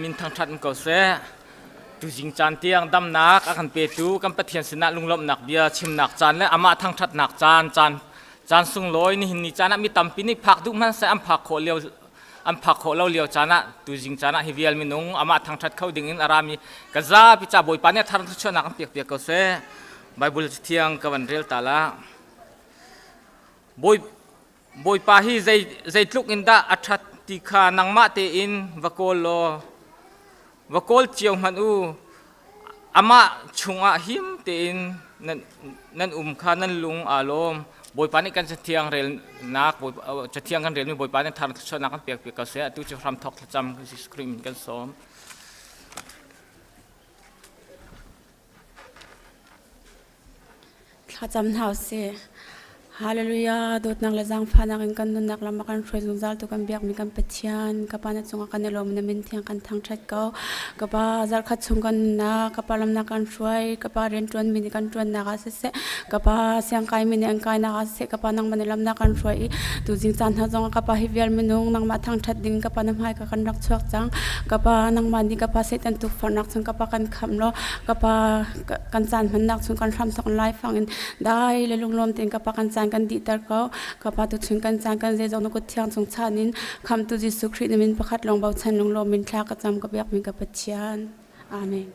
มินทางทัดก็เสตุจิงจานเตียงดำนักอาการเปตูกันปะเทียนสนะลุงลบหนักเบียชิมหนักจานและอามาทางทัดหนักจานสุงลอยนี่หินนี่จานะมีตำปีนี่ผักดุมันใส่อัมผักโคเลียวอัมผักโคเลียวจานะตุจิงจานะฮิวิเอลมินุงอามาทางทัดเข้าดิ่งอินอารามีกะซาพิจาบอยปานเนี่ยทารันทุชนักเปียกก็เสไบเบิลเทียงกับวันเรียลตาละบอยปาฮีใจลุกอินดาอัฐติขานังมาเตอินวโกโลวโกลเจียวมันอูอามาชุงอาหิมเตอินนั่นขานั่นลุงอารมบอยปานี่กันจะเทียงเรลนักบอยจะเทียงกันเรลมีบอยปานี่ทารันทุชนักเปียกก็เสตุจะทำทอกจำสกรีมกันซ้อมข้าจำเท่าเสียฮาเลลูยาโดดนักละจังฟ้านักกันนุนักละมากันช่วยจุงจัลตุกันเบียกมีกันเปชียนกับปานัดจงกันเนลมนมินเทียงกันทางชัดเก่ากับปาจัลขัดจงกันนักกับปาลำนักกันช่วยกับปาเรียนจวนมินกันจวนนักเสกับปาเสียงไกมินอังไกนักเสกับปานังมันลำนักกันช่วยตุจิงจันทร์จงกับปาฮิวิลมินุงนังมาทางชัดดิ่งกับปาน้ำให้กันรักชวกจังกับปานังมันดีกับปาเสตันตุฝันนักจงกับปากันคำโลกับปากันจันมันนักจงกันทำทองไลฟ์ฟังได้เลยลุงลมเต็งกับปากันจันกันดีตาเขากับปาตุชิงกันจางกันเจจงนกุเทียงสงชานินคำตุจิสุคริตมินประคัดลงเบาชันลงลมมินคลากระจำกับยักมินกับปัจเจียนอาเมน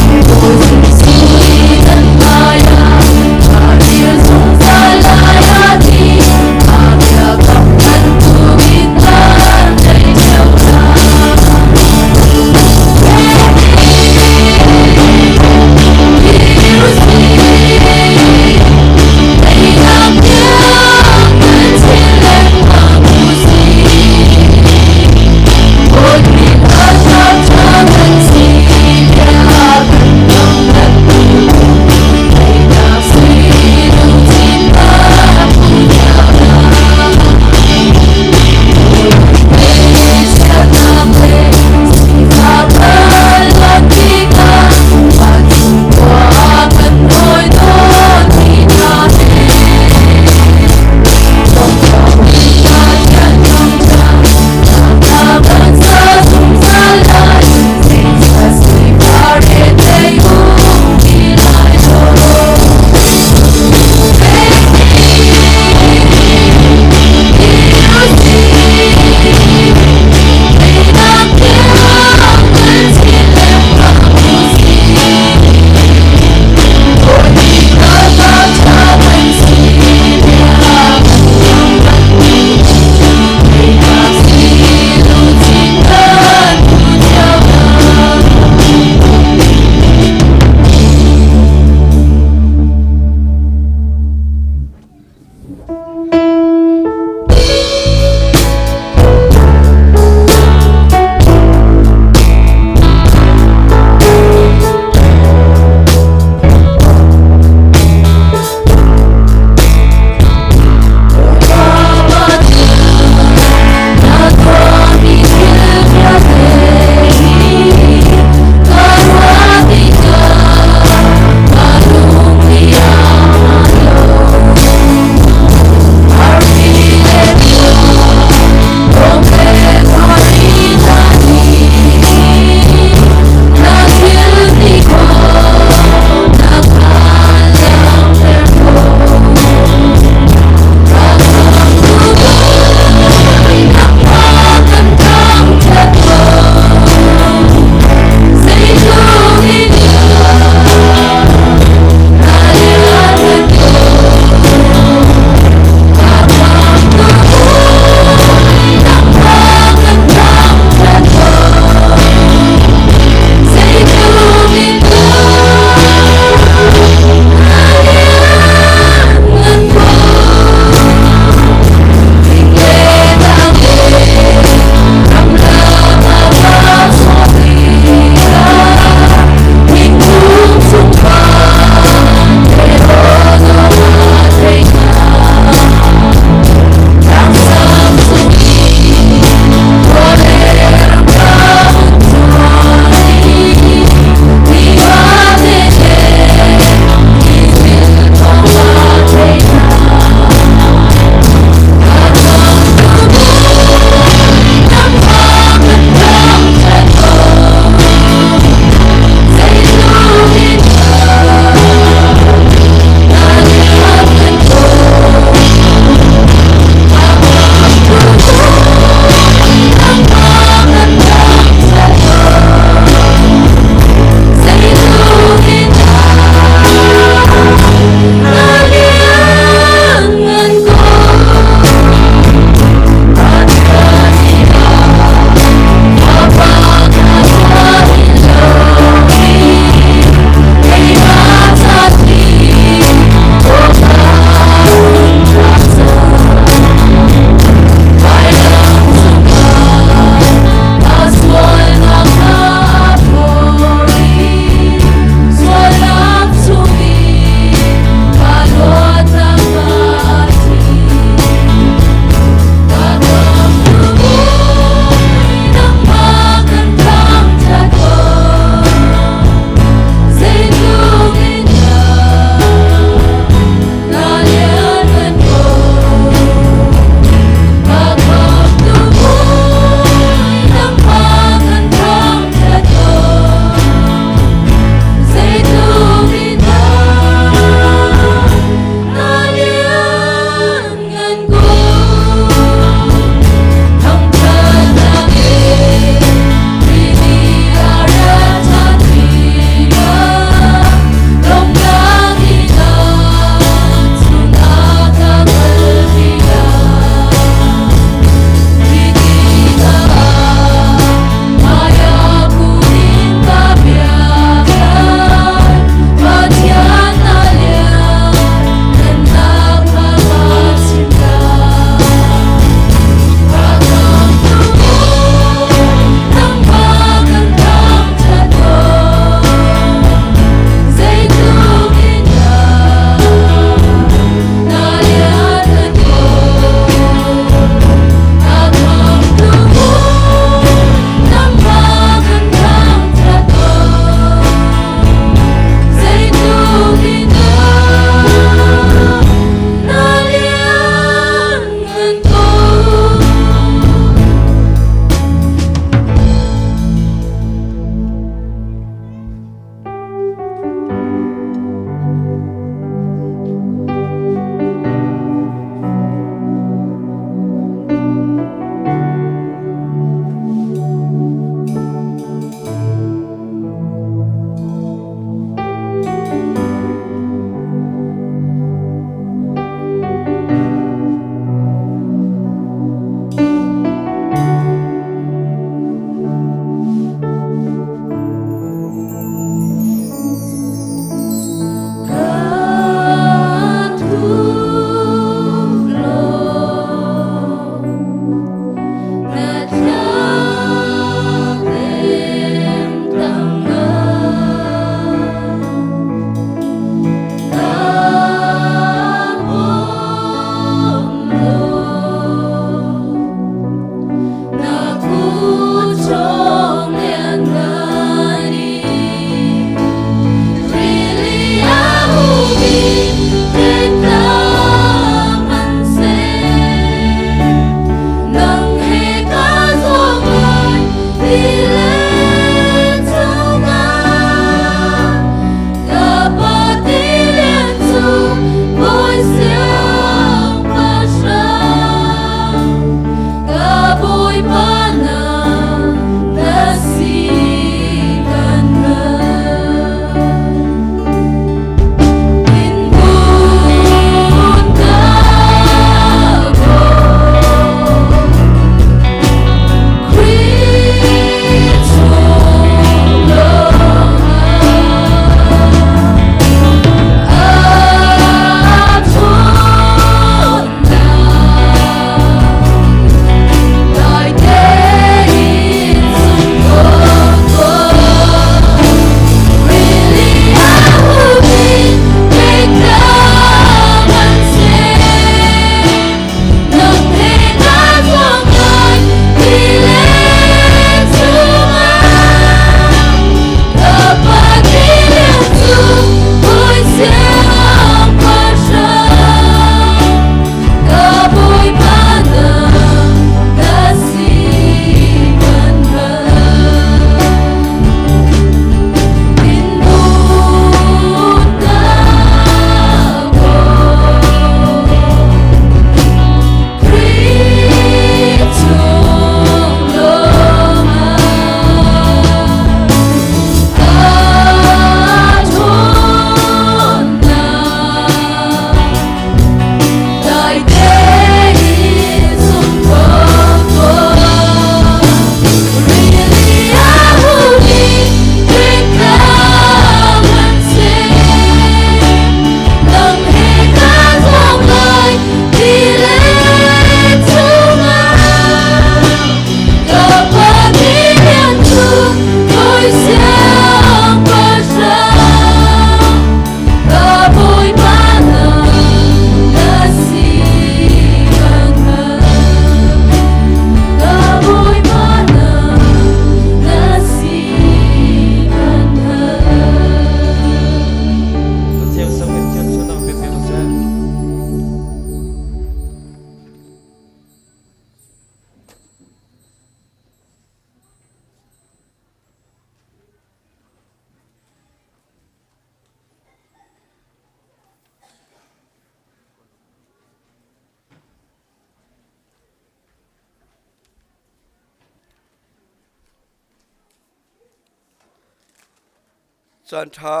จันทา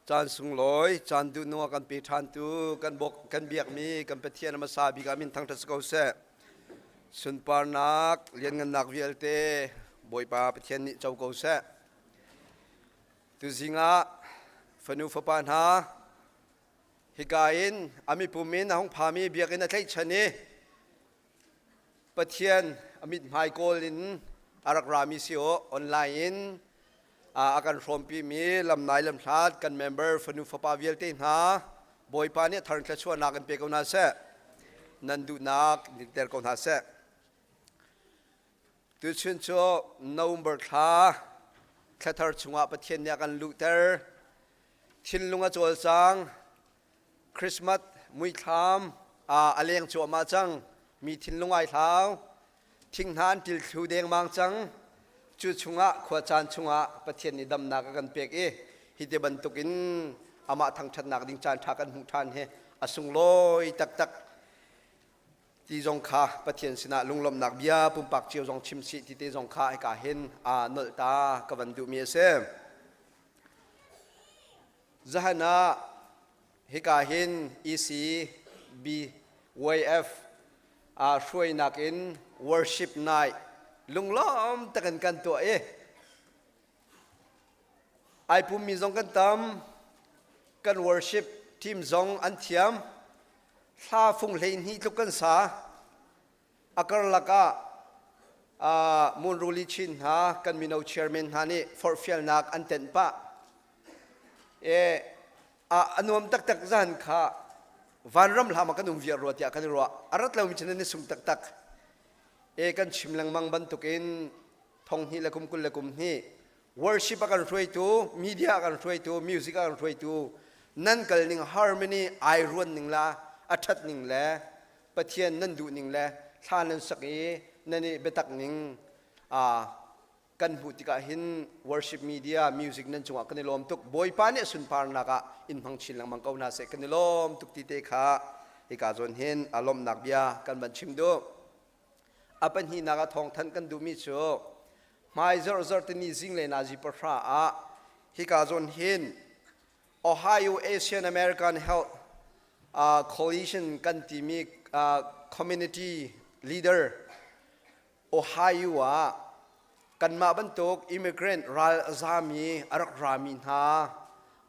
จันสุงลอยจันดูนัวกันปีทันตูกันบกกันเบียกมีกันเปเทียนมาซาบิกามินทั้งทัศกเสสุนปานักเลียนเงินนักเวลเตบอยปาเปเทียนนิเจ้าเกเสตุสิงะฟนูฟปานหาฮิกาอินอามิปุมินห้องพามีเบียกินอะไรชนีเปเทียนอามิดไมโคลินอารักรามิซิโอออนไลน์อาการรวมปีมีลำนายลำชาติกันเมมเบอร์ฟนุฟปาวิลตินหาบอยปานี่ทางเทชวนักกันเปกนาเซนันดูนักนิเตอร์กนาเซตุชินโชนวมเบอร์ท่าแค่ทาร์ชงวประเทศเนี่ยกันลูเตอร์ทินลุงอาจวลจังคริสต์มาสมุยทามอะไรยังจัวมาจังมีทินลุงไอเท้าทิ้งหานติลทูเดงมังจังจุดชงะขวาจานชงะประเทศนี้ดำนักกันเปียกฮิตบันตุกินอามาทางชันนักดิ่งจานทักันหุทานเฮอสุงลอยตักที่จงขาประเทศสนาลุงลมนักเบียปุ่มปักเจียวจงชิมสิที่ที่จงขาให้กาเห็นนลตากวันดูมีเสมจะหน้าให้กาเห็น ECBYF ช่วยนักอิน worship nightลุงล้อมตะกันตัวไอปุ่มมีจงกันตำกัน worship ทีมจงอันเทียมถ้าฟุงเลนฮีทุกกันสาอากรลักมุนรูลิชินฮะกันมีno chairmanฮะนี่ for fielนักอันเต็นปะอันนวมตักจันค่ะวันรำลามากันนุ่มเวียรัวที่อากันรัวอารัตเรามีชนนี่สุ่มตักกันชิมลังมังบันตุกินทองฮีละกุมกุลละกุมฮี worship กันช่วยตัว media กันช่วยตัว music กันช่วยตัวนั่นกันหนึ่ง harmony ไอรวนหนึ่งละอัชัดหนึ่งละประเทียนนั่นดูหนึ่งละท่านั้นสักนั่นนี่เบตักหนึ่งกันหูติกาหิน worship media music นั่นจังหวะกันในลมตุกบอยปานเนี่ยสุนพารนักอินพังชินลังมังเกานาเสกันในลมตุกติเตขาอีกาจนเห็นอารมณ์นักเบียกันบันชิมดูอาเป็นหินาทองทันกันดูมิโชไม่จอร์ตินีซิงเลยนาจิปราฮิกาจนเห็น Ohio Asian American Health Coalition กันที่มีcommunity leader Ohio กันมาบรรทุก immigrant รัลซามีอารักรามินฮา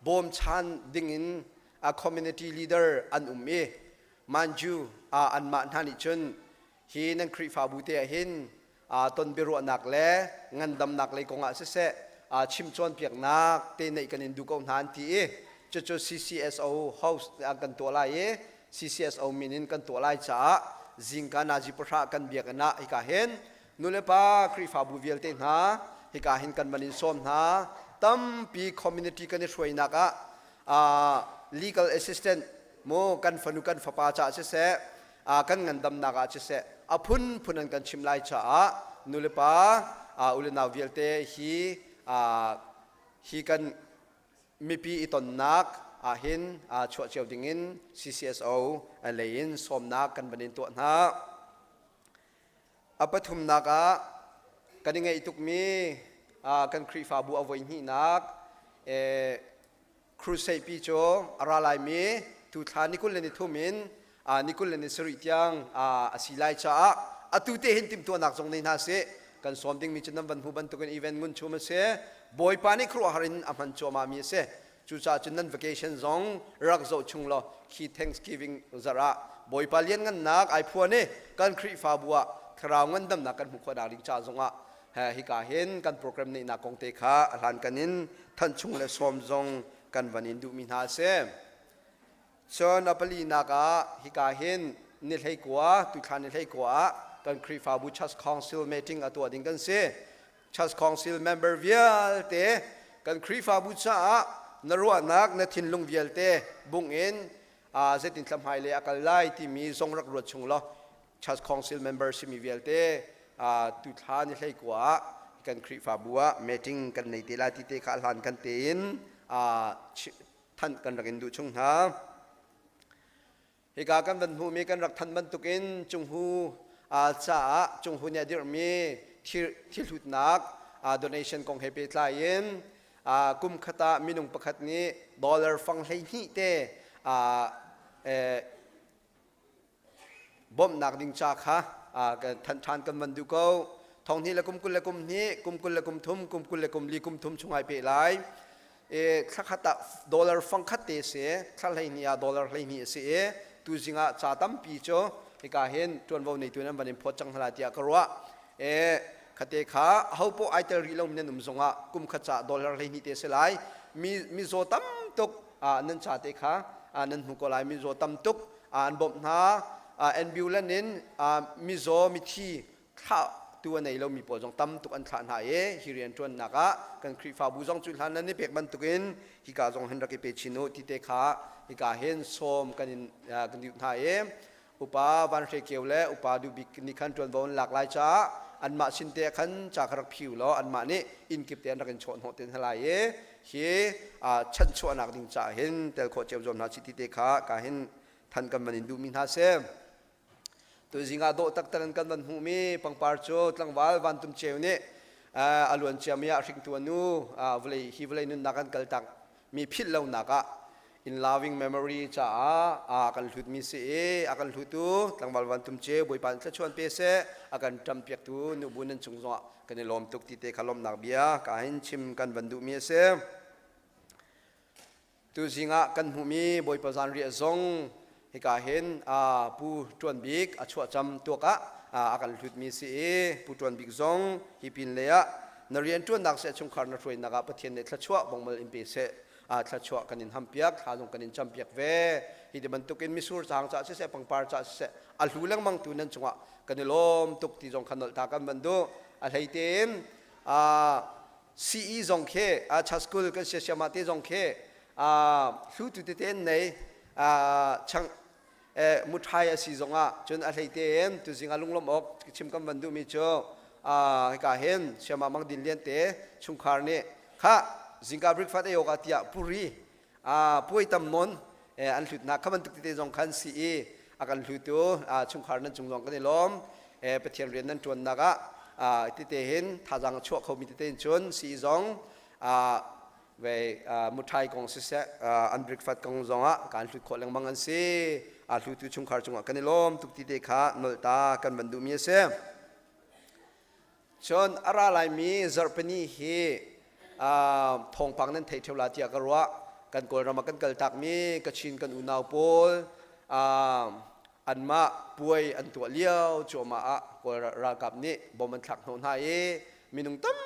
บอมชันดิ่งินcommunity leader อันมันจูอันมาหานิชนฮีนังครีฟาบูเตหินตนเบรุนักเล่งันดำนักเลยกงอาเสชิมชวนเปียกนักเตนในกันอินดูกองทานที่จุด CCSO House กันตัวไล่ CCSO มินินกันตัวไล่จ้าจิงกันอาจิปรากันเบียกันนะฮิกาเห็นนู่นเลยป้าครีฟาบูเวลเตนฮะฮิกาเห็นกันบันินส้มฮะตั้มปีคอมมูนิตี้กันช่วยนักlegal assistant โมกันฟนุกันฟ้าป้าจ้าเสกันงันดำนักเสพุนกันชิมไล่จ้านู่นเลยป้าอุลนาเวลเตฮีกันมีปีอิตอนนักเห็นชัวเชียวดิ่งิน CCSO อะไรยินส้มนักกันบันินตัวนะปฐุมนักกันยังไงตุกมีกันครีฟาบูอวัยหีนักครูเซปีโจอาราไลมีทุธานิคุลเลนิทุมินนิคุลเลนิสริตยังสิไลจ้าตุเตหินติมตัวนักทรงในนาเสกันสอมดิ่งมีจุดนั้นบรรทุบันตุกันอีเวนต์งุนชูมาเสบอยปานิครัวหารินอามันโจมามีเสจูจ่าจุดนั้น vacation ซองรักโจชุงโลคี Thanksgiving จาระบอยปาเลียนกันนักไอพวนี่กันครีฟาบัวคราวเงินดำนักกันหุกขนาลิงจ่าซงฮิกาเห็นกันโปรแกรมนี้นักกงเตขาหลานกันนินท่านชุงและสอมซงกันวันนินดูมินาเซส่วนอปลีนักฮิกาเห็นนิลให้กว่าตุขันนิลให้กว่ากันครีฟาบูชัสคอนซิลเมติ้งตัวดิ่งกันเซชัสคอนซิลเมมเบอร์เวียลเตกันครีฟาบูชานรัวนักนทินลุงเวียลเตบุงเอ็นเซตินทำให้เลยอากาศไล่ที่มีทรงรักรวดชงล้อชัสคอนซิลเมมเบอร์สิมีเวียลเตตุทานิให้กว่ากันครีฟาบัวเมติ้งกันในทีละที่เตะขาหลานกันเตีนท่านกันรักินดูชงหาเหตุการณ์กันบันหูมีกันรักท่านบรรทุกินจงหูจ้าจงหูเนี่ยเดี๋ยวมีที่ทุดนักdonation ของเฮปิตไลน์ กุมขตามินุงประคัดนี้ดอลลาร์ฟังให้นี่เตบ่มนักดิ่งจากค่ะกันทันกันมันดูก็ทองนี้ละกุมกุลละกุมนี้กุมกุลละกุมทุมกุมกุลละกุมลีกุมทุมช่วงไอเปไลสักขตาดอลลาร์ฟังคัดเตเสสักไหนี่ดอลลาร์ไหนี่เสตูจิงะจ่าตั้มปีโจให้การเห็นจวนวันนี้ตัวนั้นวันนี้พอจังหลายที่กรัวขัดเตขาเขาพอไอเตอร์รีลงเนี่ยนุ่มสงะกุมขจ่าดอลลาร์ไหนี่เตเสไลมีโซตั้มตุกนั่นจ่าเตขานั่นหุกไลมีโซตั้มตุกบ่มนาเอ็นบิวเลนินมิโซมิทีข้าตัวในเรามีปอจงตั้มตุกอันขาดหายฮิเรียนจวนนักกันครีฟาบูจงจุลหันนั้นนี่เป็กบันตุกินฮิกาจงเห็นรักเปชิโนที่เตขาฮิกาเห็นโซมกันดิบหายอุปาวันเรเกียวและอุปาดูบิกนิคันจวนบนหลากหลายจ้าอันมาสินเตขันจากรักผิวแล้วอันมานี่อินกิบเตียนรักกันชนหัวเตียนทลายเฮชันชวนนักดิ่งจ้าเห็นแต่โคเจ้าจอมนาชิติเตขากาเห็นทันกันมันอินดูมินฮาเซตัวจิงอาโดตักตันกันมันหูมีปังปาร์โจตั้งวาลวันตุมเชวนี่อลวนเชียมีอาริงตัวนู้วเลยฮิวเลยนุนนักกันกัลตักมีพิษเหล่านักin loving memory จ้ากันหลุดมีเสียกันหลุดตัวตั้งวาลวันตุมเชวบอยปันจะชวนเปเสกันจำเปียกตัวนุบุนันจงจงกันในลมตุกติเตขลมนักเบียกันหินชิมกันวันดุมีเสตัวจิงอากันหูมีบอยปัจจันเรียซงให้การเห็นผู้จวนบิกช่วยจำตัวกะกันหลุดมีสีผู้จวนบิกซงฮิปินเลียนเรียนจวนนักเสชงคาร์นช่วยนักประเทศในทัชวะบงมลอิมเปเสทัชวะกันอินฮัมเปียกหาจงกันอินจำเปียกเวฮิดมันตุกินมิสูร์จางจ่าเสปังปาร์จ่าเสอัลหูลังมังตุนันจงะกันลมตุกที่จงขันลตากันบันดูอัลไฮเตนซีอีจงเคชัสกุลกันเสียมาเตจงเคสู้ตุเตนในช่างมุทายสีจงจนอะไรเตนตุจิงอาลุงลมออกชิมกันบันดูมิโจการเห็นเชื่อมามังดินเลียนเตชุงคาร์เน่ข้าจิงกาบริกฟัดเอโอกาติยาปุรีปุยตำนนอันหลุดนักขบันตุกเตจงคันสีอาการหลุดตัวชุงคาร์นั้นจงจงกันในลมไปเทียนเรียนนั้นจวนนักติเตเห็นท่าจังชั่วเขามีติเตนจนสีจงเวมุทัยกองเสอันบริกฟัดกองจงการหลุดขอแรงบางอันสีหลุดชุงคาร์จงกันในลมตุกติเตขานลตากันบันดูมีเสจนอะไรมีจารปนีเฮทองปังนั้นเทวลาที่กรัวกันกอลรามากันกัลตักมีกชินกันอุณาวโพลอันมาป่วยอันตัวเลี้ยวโจมากอลรากับนี้บ่มันถักโนนหายมีนุ่งตั้ม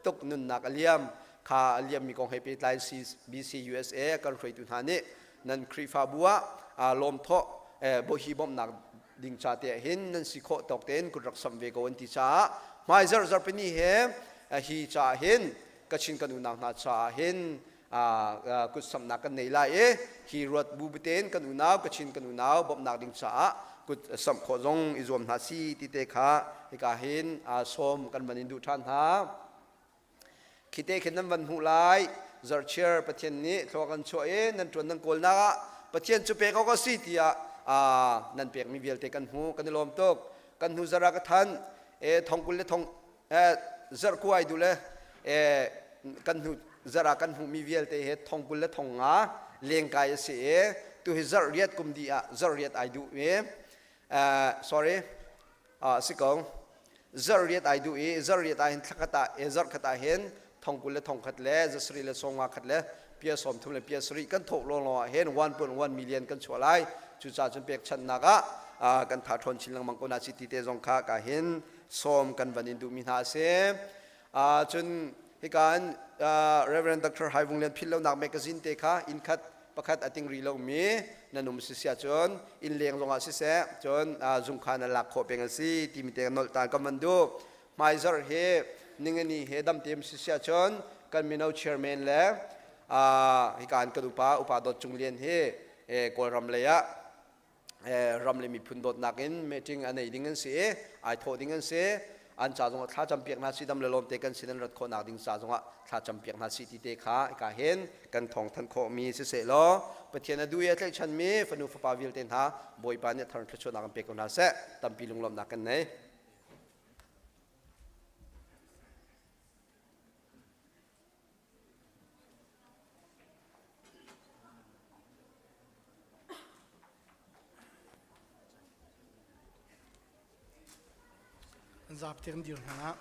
ตกนุนนักเลียมข้าเลียมมีกองให้ไปไลซีบีซียูเอสเอกันช่วยตุนหานี้นั่นครีฟาบัวลมท่อบ่ฮีบ่มนักดิ่งชาเตะเห็นนั่นสิโคตกเต้นกุรักสัมเวกวันที่ชาไม่จารเป็นนี่เห็นฮีชาเห็นกชินกันอุณาหนาชาเห็นกุศลนักกันในไล่ฮีรวดบูบเต้นกันอุณาวกชินกันอุณาวบ่มนักดิ่งชากุศลโคจงอิจวมนาซีติเตขาให้กาเห็นสมกันบันินดูท่านหาคิดเตขินนั้นวันหูไลจารเชียร์ประเทศนี้ทว่ากันช่วยนั่นจวนนั่งโกลนักประเทศจุเปกเขาก็สิที่นั่นเปียกมีเวลเตกันหูกันลมตกกันหูจารักทันทองกุลเลทองจารกุยดูเลกันหูจารักกันหูมีเวลเตเหทองกุลเลทองเลี้ยงกายเสียตัวจารเรียดกุมดีจารเรียดไอดูsorry สิกองจารเรียดไอดูจารเรียดไอเห็นขัดตาจารขัดตาเห็นทองกุลเลทองขัดเลจสรีเลสงขัดเลเปียสมทุมเลเปียสรีกันถกลงเห็น1.1 มิลลิอนกันชัวไลจุดจ่าจนเปียกชันนักกันถาทนชิลังมังกรนาสิติเตจงข้ากาเห็นสมกันวันอินดูมินาเซจนเหตุการณ์Reverend Dr. ไฮวงเลียนพิลเลวนักแมกกาซีนเตค่ะอินคัดประคัดอติงรีเลวมีนันนุ่มสิเสียจนอินเลียงลงอาศิเสจนจุงขานหลักโคเปงสีที่มีเตงนอลตานกัมันดูไม่จร์เฮนิงนี่เฮดัมเตมสิเสียจนกันมีนาวเชียร์แมนแล้วเหตุการณ์กระดูปอุปาดจุงเลียนเฮกอลรำเลยรำเลยมีพุนดดนักอินเมจิงอันไหนดิ้งกันเสียไอโทดิ้งกันเสียอันจ่าจงท่าจำเปียกนาซีดำเลยลมเตกันสินันรัดโคนักดิ้งจ่าจงท่าจำเปียกนาซีติเตขาการเห็นกันทองทันโคมีเสียล้อประเทศนั้นดูเอเทชันมีฟนุฟปาวิลเตนหาบอยปานเนี่ยทางทศนักเปียกนาเสตั้มปีลุงลมนักกันไหน zap tiếng điều hả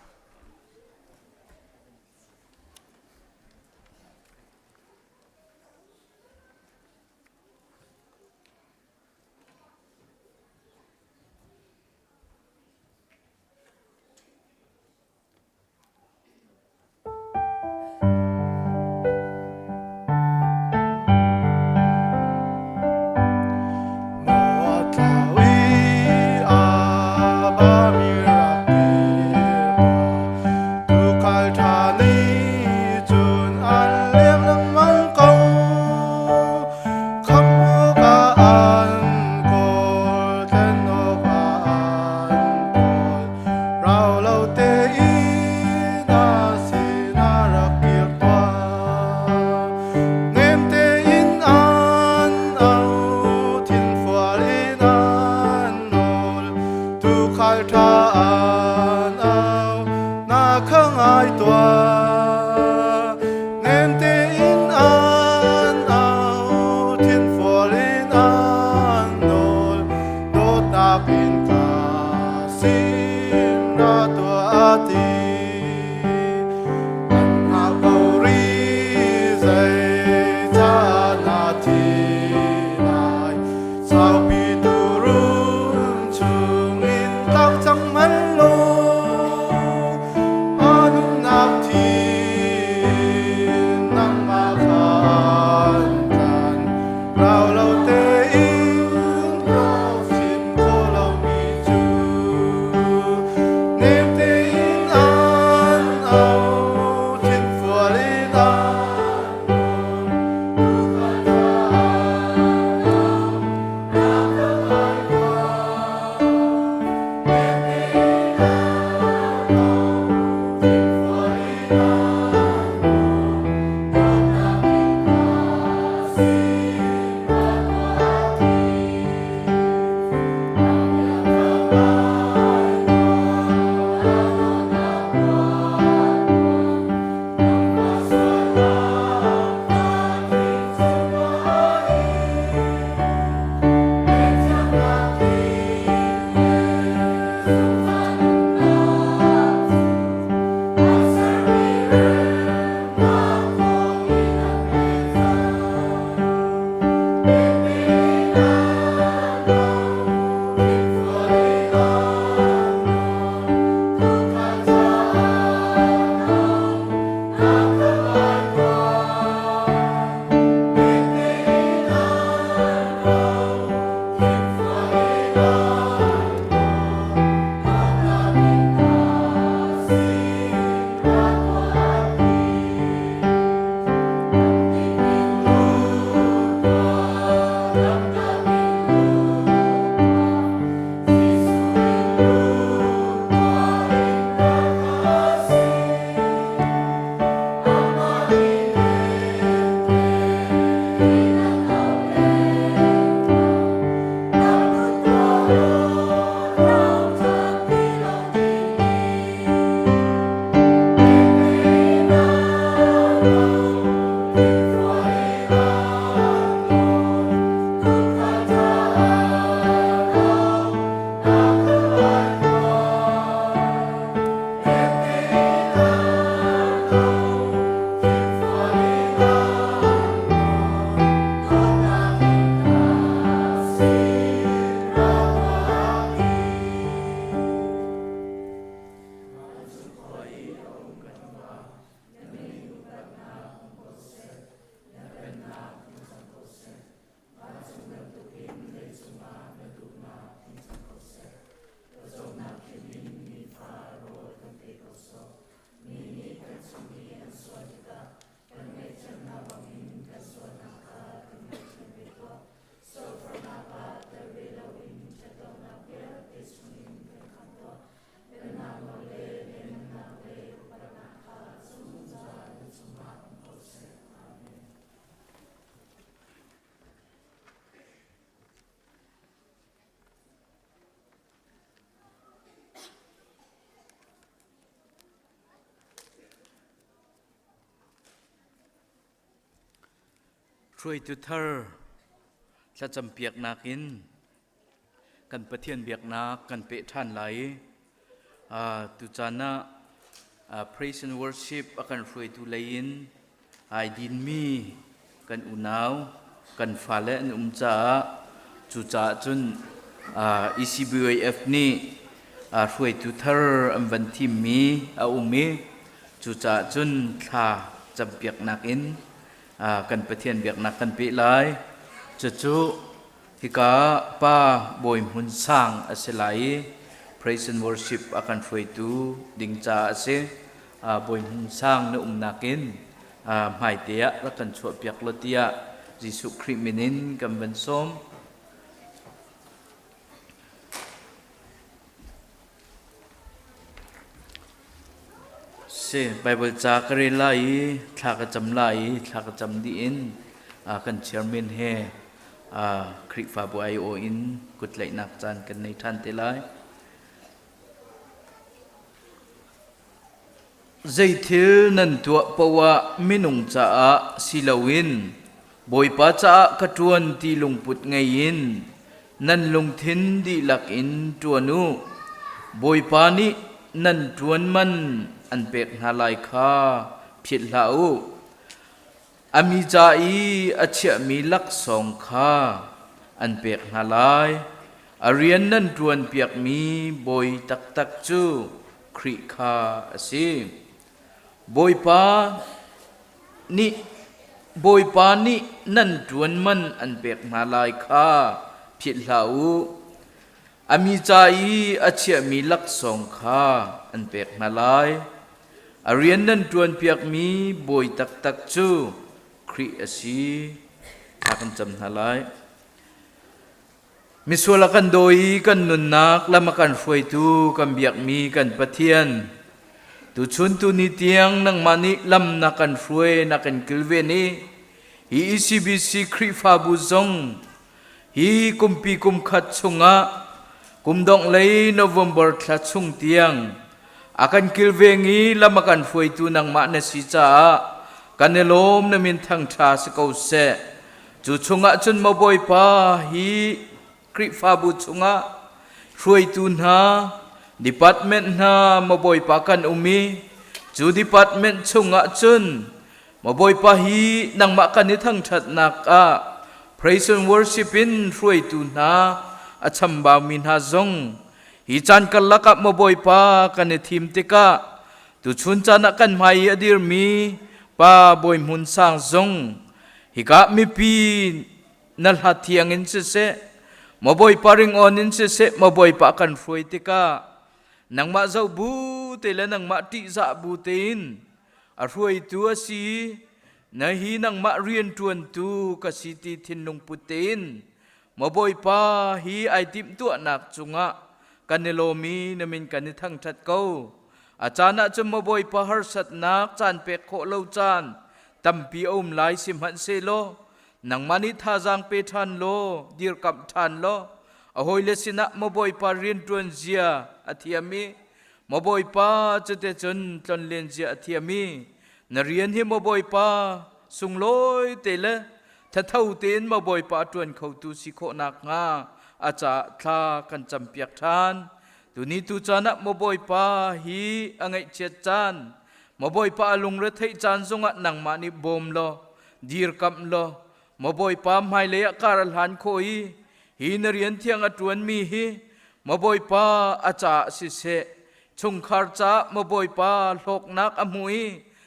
Trôi tu thơ sa chăm piak nakin kan pathian biak nak kan pe than lai tu chana praise and worship akan frui tu lain ai din mi kan unau kan fale an cha chu cha chun ECBF ni frui tu thar am van tim mi a umi chu cha chun tha cham piak nak in kan pathian biak nak kan pi lai chu hi ka pa boi mun sang aselai praise and worship akan frui tu ding cha ase boi mun sang na nakin mai tia la kan chua piak lotia Jesu Christ minin kan ban som se Bible cha kare lai thla ka cham lai thla ka cham di in kan chairman he Christ fa bo ai o in kut lai nak chan kan nei than te lai zai thil nan tua pawa minung cha a silawin boi pa cha ka tuan ti lungput ngai in nan lung thin di lak in tuanu boi pa ni nan tuan man an pek na lai kha phit lau ami cha i achia mi lak song kha an pek na lai arian nan tuan piak mi boi tak tak chu khri kha asi boi pa ni nan tuan man an pek na lai kha phit lau ami cha i achia mi lak song kha an pek na lai arian nan tuan piak mi boi tak tak chu khri asi thakan cham na lai miswala kan doi kan nun nak lama kan foi tu kan biak mi kan pathian tu chun tu ni tiang nang mani lam na kan foi na kan kilve ni hi ECBC khri fa bu zong hi kumpi kum khat chunga kumdong lei November thla chung tiang akan kilvengi lamakan foi tu nang ma na si cha kanelom na min thang tha se ko se chu chunga chun mo boi pa hi kri fa bu chunga foi tu na department na mo boi pa kan umi chu department chunga chun mo boi pa hi nang ma kan ni thang that nak a praise and worship in foi tu na acham ba min ha zong hi chan kal lakap mo boi pa kan thim te ka tu chun chana kan mai adir mi pa boi mun sang zong hi ka mi pi nal ha thiang in se mo boi pa ring on in se mo boi pa kan foi te ka nang ma zau bu te la nang ma ti za bu te in a foi tu si na hi nang ma rian tuan tu ka si ti thin nung putin mo boi pa hi ai tim tu nak chunga kanelomi namin kanithang that ko achana chum mo boi pa har sat nak chan pe kho lo chan tampi om lai sim han se lo nang mani tha jang pe than lo dir kap than lo ahoi le sina mo boi pa rin tuan zia athiami mo boi pa chute chun tlon len zia athiami na rian hi mo boi pa sung loi te le tha thau ten mo boi pa tuan khau tu si kho nak nga acha tha kan champiak than tu ni tu chana mo boi pa hi angai chet chan mo boi pa lung re thei chan zonga nang ma ni bom lo dir kam lo mo boi pa mai le karal han khoi hi narian thiang atuan mi hi mo boi pa acha si se chung khar cha mo boi pa lok nak amui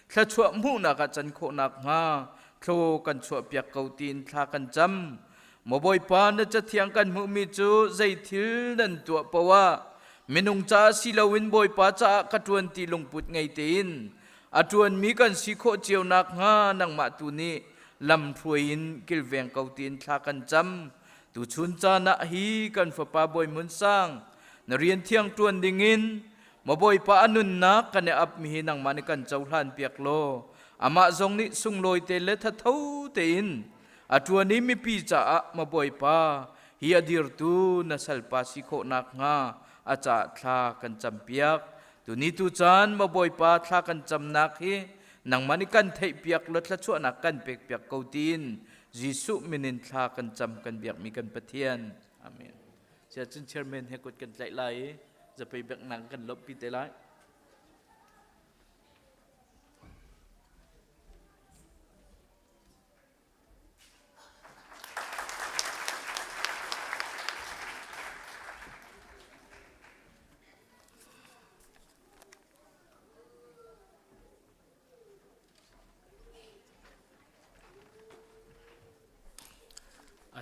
thla chua mu na ka chan kho nak nga thlo kan chua piak kau tin thla kan cham mo boi pa na cha thiang kan mu mi chu zai thil nan tua pawa minung cha silawin boi pa cha katuan ti lungput ngai tin atuan mi kan si kho chiau nak nga nang ma tu ni lam thuin kilveng kau tin thla kan cham tu chun cha na hi kan fa pa boi mun sang na rian thiang tuan dingin mo boi pa anun na kan ap mi nang mani kan chauhlan piak lo ama zong ni sung loi te le tha thau te in atuan ni mi pi cha ma boi pa hi adir tu na salpa si kho nak nga acha thla kan champiak tu ni tu chan ma boi pa thla kan cham nak hi nang mani kan thei piak lo thla chu nak kan pek piak ko tin Jesu minin thla kan cham kan biak mi kan pathian amen sia chun chairman he kut kan tlai lai จะไปแบกนังกันลบปีเตลัย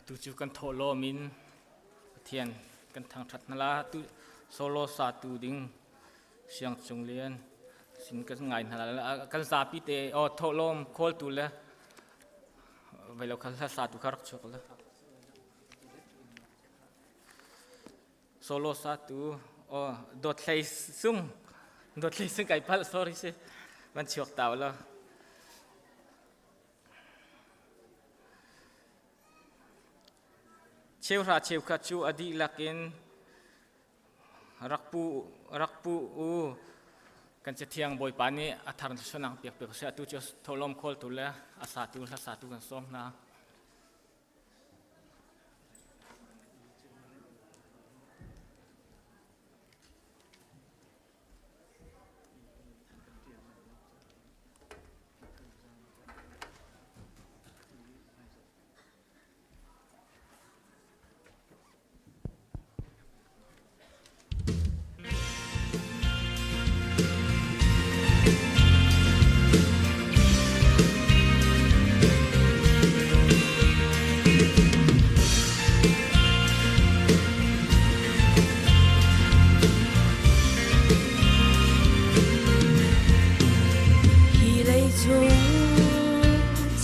tu chu kan tholo min thian kan thang that nala tu solo sa tu ding siang chung lian sin kan ngai nala kan sa pi te o tholom khol tu la velo khal sa tu kharak chok la solo sa tu o dot hlei sung kai phal sorry se man chok taw la chiêu ra chiêu khát chu adi lakin rakpu u kan che thiang boy pani athar sonang piak piak se tu chu tholom khol tu le asa tu kan som na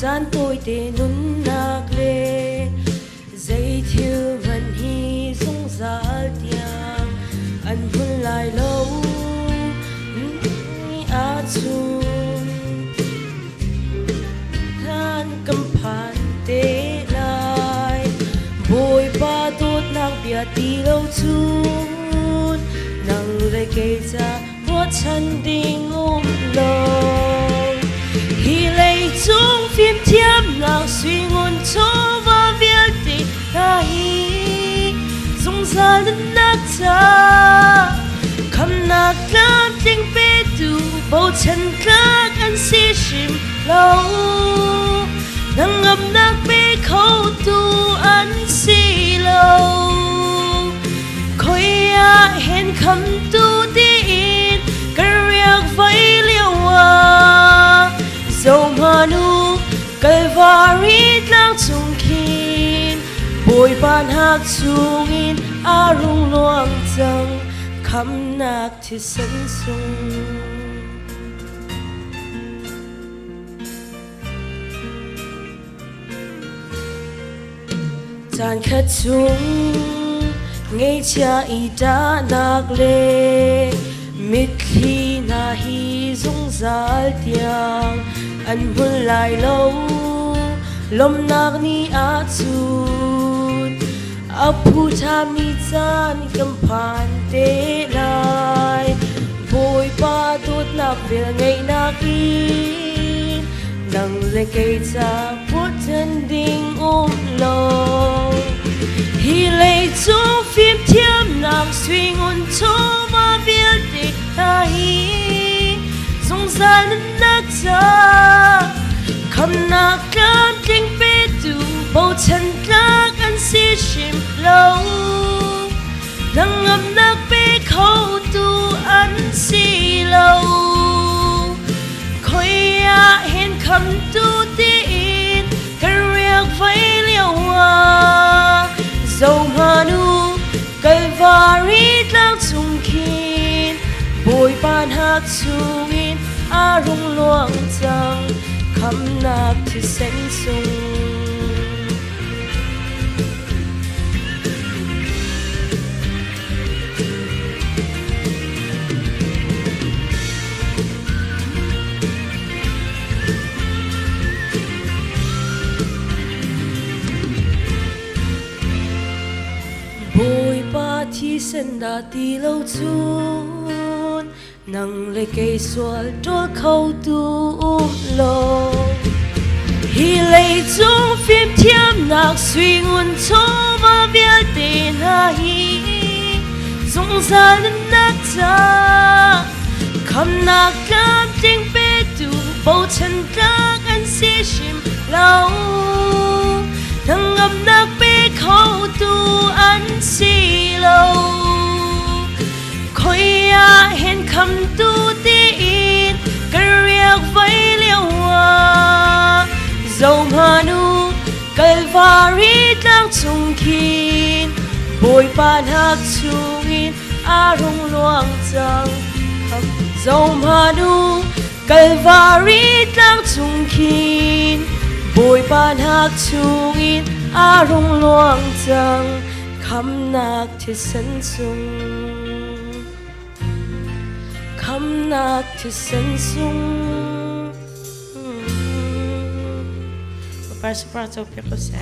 gian tôi để nún nạc lê dây thiêu vẫn hi dung giá tiang anh hôn lại lâu á chung than cầm phản tế lại bồi ba tốt nàng bia tì lâu chút nàng lại kê ra hoa chân đình ôm lâu hi lấy chung phim thiam nàng suy ngôn cho và viết tình ta hi dung ra lên nát cha cầm nát làm tình bê tu bầu chân các anh si sim lâu nàng ngập nát bê khâu tu anh si lâu khôi hẹn khăm tu tin cái riêng với liêu dầu mà nu cây varit lang chung kin bồi ban hak chung in a rung loang chang kham nak thi san sung chan khat chung ngei cha i da nak le mit khi na hi dung zal tiang anh hôn lại lâu lom nạc ni a chun a phu tham ni chan cầm phan te lại bồi ba tốt nạc về ngày nạc in nang le cây cha phút chân đinh ôm lâu hi lệ chung phim thiam nàng suy ngôn cho mà viết tình ta hi dung ra nên nát cha cầm nát làm tình bê tu bầu chân các anh si sim lâu nàng ngập nát bê khâu tu anh si lâu khôi hẹn khăm tu tin cái riêng với liêu dầu mà nu cây varit lang chung kin bồi ban hak chung in a rung loang chang kham nak thi sen sung bồi ba thi sen da ti lâu chun nang le cây xoal trôi khâu tu lo hi lấy chung phim thiam nạc suy ngôn cho và viết tên ha hi sung sa nak cha kham nak lam ting pe tu bo chan tak an si shim lau nang ngam nak pe khâu tu an si lâu khoi ya hen kham tu ti in kar riak vai liao wa dầu manu Calvary đang chung kin bồi ban hak chung in arung luang chang kham dầu manu Calvary đang chung kin bồi ban hak chung in arung luang chang kham nak thi san sung kham nak thi san sung Para o percurso.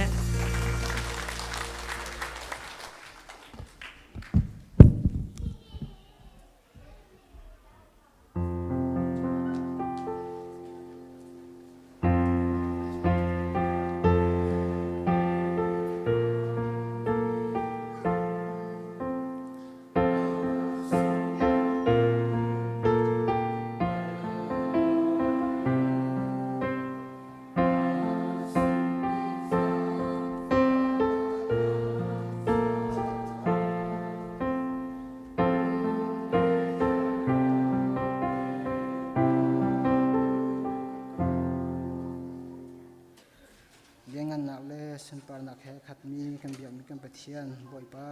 Sen par nak he khat mi kan biak mi kan pathian boi pa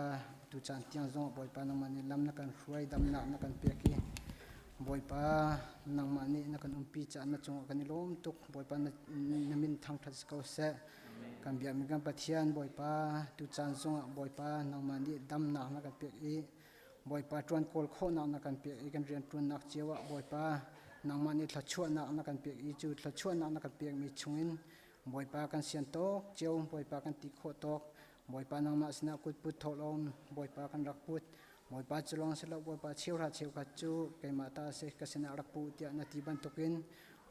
tu chan tiang zong boi pa nang mani lam na kan hruai dam na kan peki boi pa nang mani na kan umpi cha na chung kan lom tuk boi pa na min thang thas ko se kan biak mi kan pathian boi pa tu chan zong boi pa nang mani dam na kan peki boi pa tuan kol kho na kan peki kan rian tuan nak chewa boi pa nang mani thla chua na kan peki chu thla chua na kan peki mi chungin boi pa kan sian tok cheu boi pa kan ti kho tok boi pa nang ma sna kut put tholom boi pa kan rak put boi pa chlong selo boi pa cheu kha chu ke ma ta se ka sina rak pu tia na ti ban tokin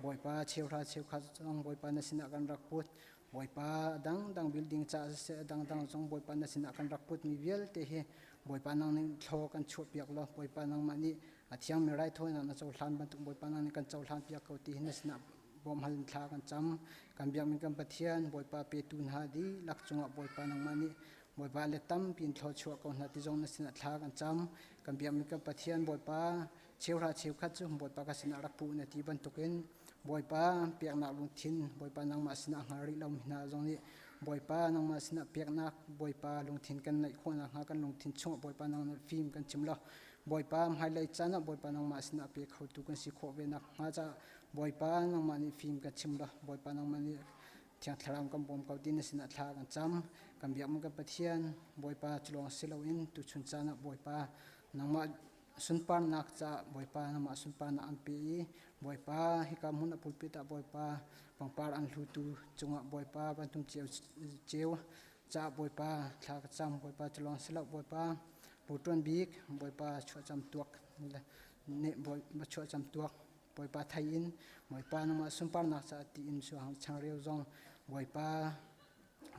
boi pa cheu kha chong boi pa na sina kan rak put boi pa dang building cha se dang chong boi pa na sina kan rak put mi vel te he boi pa nang ning thlo kan chu piak lo boi pa nang mani athiang mi rai thoi na chau hlan ban tuk boi pa nang kan chau hlan piak ko ti na sina bom hal thla kan cham kan biak min kan pathian boi pa pe tun ha di lak chunga boi pa nang mani boi pa le tam pin thlo chua ko na ti jong na sina thla kan cham kan biak min kan pathian boi pa cheu khat chu boi pa ka sina rak pu na ti ban tukin boi pa piak na lung thin boi pa nang ma sina ngari lam na jong ni boi pa nang ma sina piak na boi pa lung thin kan nai kho na ha kan lung thin chu boi pa nang film kan chimla boi pa hai lai chana boi pa nang ma sina pe khau tu kan si kho ve na ha cha boi pa nang mani film ka chimla boi pa nang mani thiang thlam kam bom kau tin sina thla kan cham kan biak mun ka pathian boi pa chlong silo in tu chun chana boi pa nang ma sun par nak cha boi pa nang ma sun pa na an pi boi pa hi kam hun pulpita boi pa pangpar an hlu tu chunga boi pa ban tum cheu cha boi pa thla ka cham boi pa chlong silo boi pa putron bik boi pa chua cham tuak ne boi ma chua cham tuak boi pa thai in boi pa nang ma sum par na cha ti in su hang chang reu zong boi pa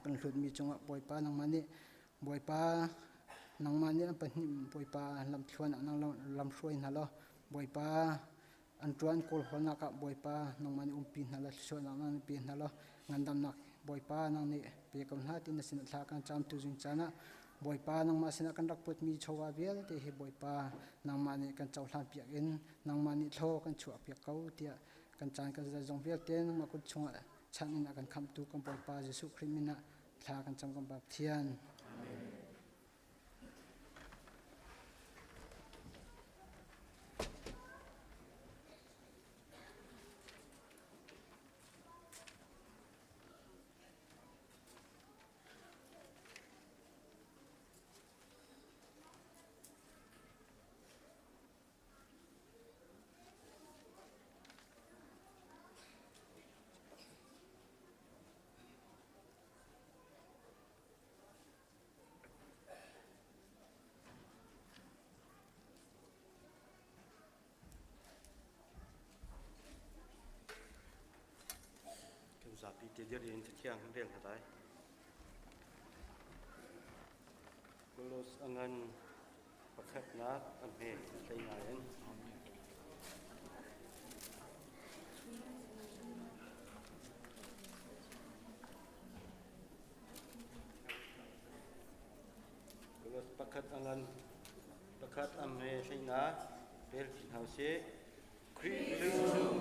kan hlut mi chunga boi pa nang mani boi pa nang mani pa boi pa lam thluan nang lam hroi na lo boi pa an tuan kol holna ka boi pa nang mani umpi na la so nang pi na lo ngandam nak boi pa nang ni pe kam na tin sin thla kan cham tu jing chana boi pa nang ma sina kan rak put mi chowa vel te he boi pa nang mani kan chau hlan piak in nang mani thlo kan chu piak kau tia kan chan kan za jong vel te nang ma kut chunga chan ina kan kham tu kan boi pa jesu khrimina thla kan cham kan bap thian zapi te dia rin thiang reng hatai kulos angan Pakhat nak amhe sai ngayen. Kalau pakhat angan pakhat amhe sai nga bel hause Kristu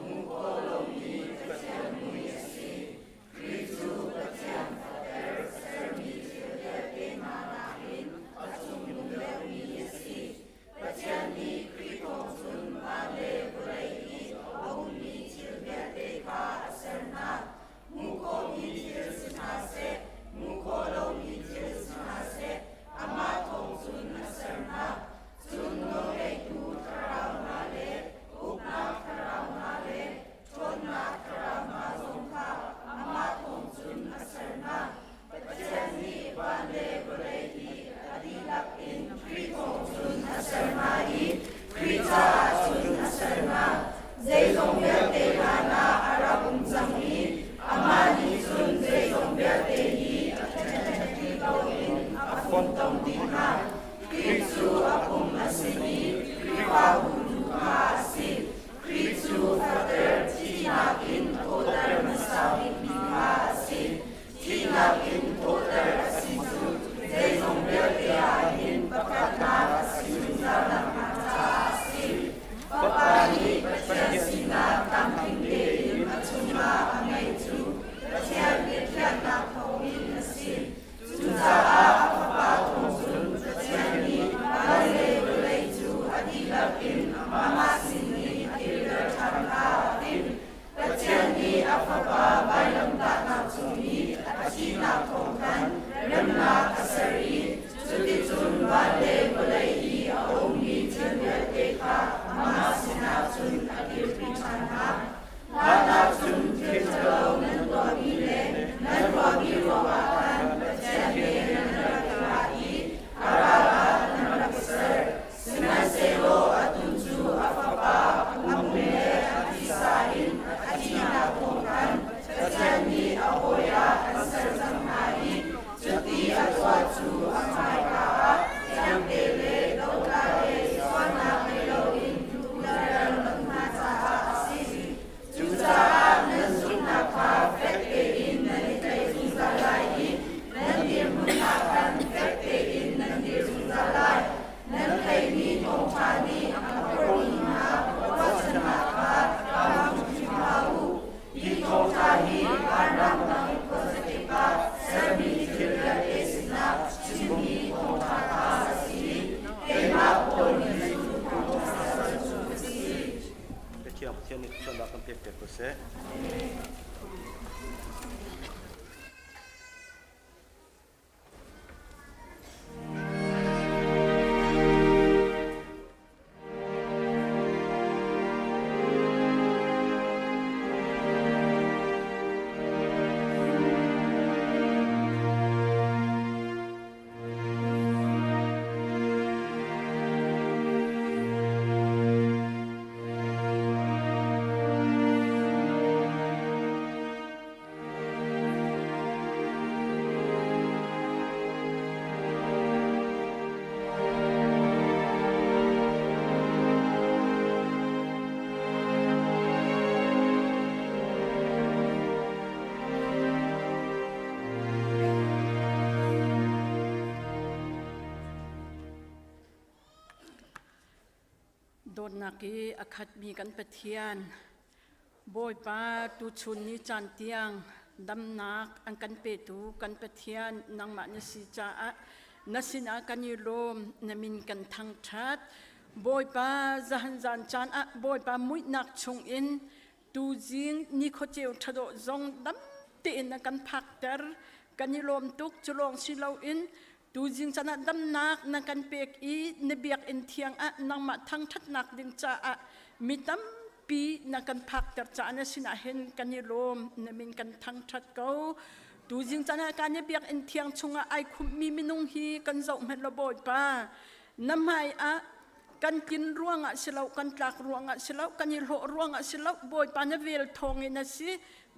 mukolomi patyan muyasi Kristu patyan fater sermi tiada manahin atsum lewi yasi patyani krikong sun male burai aumi tiada ka asarna mukomi tiada mukolomi tiada amatong sun asarna sun no tu tarau male upna tarau male tonna tarau mazongka amatong sun asarna patyani bale burai adilak in krikong sun asarnai krita sun asarna zaizong berte lana arabum zangi amani sun zaizong berte hi atati bawin afontong dinha Kristu apum asini kripa huduka asin Kristu fater tinakin koter masawin minha asin tinakin koter asisu zaizong berte ahin pakatna asin zalang mata asin papani patyasina tampingdein atuma angaitu patyar getyan nakawin asin Tuzaa apapatong sun patyani bale belaitu adilapin mamasini akilder tankaapin patyani apapa bailam takna tumi atina kongkan remna kasari sutitun bale belai aumi tiada mamasina sun akilpi tanha lana sun tirtalo nanwa bile nanwa biwawakan patyani nanrakai arala nanrakasar sinaselo atunju apapa amule atisain atina kongkan patyani ahoya asar zanghai cuti atwatu amaika yang tele lokale swana meloin tudaran magmata asisi juta nasuna ka fektein nanitay zuzalai nandir munakan fektein nandir zuzalai nanay mitong pani ang kaporina wasana ka kamujimahu itong tahi parang ng ipozitipa serbi tiga esna sumi kong kakasasi kaya poli kong kakasasi Keciam tiani chonda kan pek kose. Naki akhat mi kan pathian boy pa tu chun ni chan tiang dam nak ang kan petu kan pathian nang ma ni si cha a nasina kan yilom namin kan thang that boy pa zahan zan chan a boy pa mui nak chung in tu jing ni kho cheu thado zong dam te in kan phak ter kan yilom tuk chulong silo in tu jing chana dam nak na kan pek I nebiak in thiang a nang ma thang that nak ding cha a mitam pi na kan phak ter cha na sina hen kan ni lom na min kan thang that ko tu jing chana kan nebiak in thiang chunga ai khum mi minung hi kan zau met lo boy pa namai a kan kin ruanga silau kan tlak ruanga silau kan ni lo ruanga silau boy pa na vel thong ina si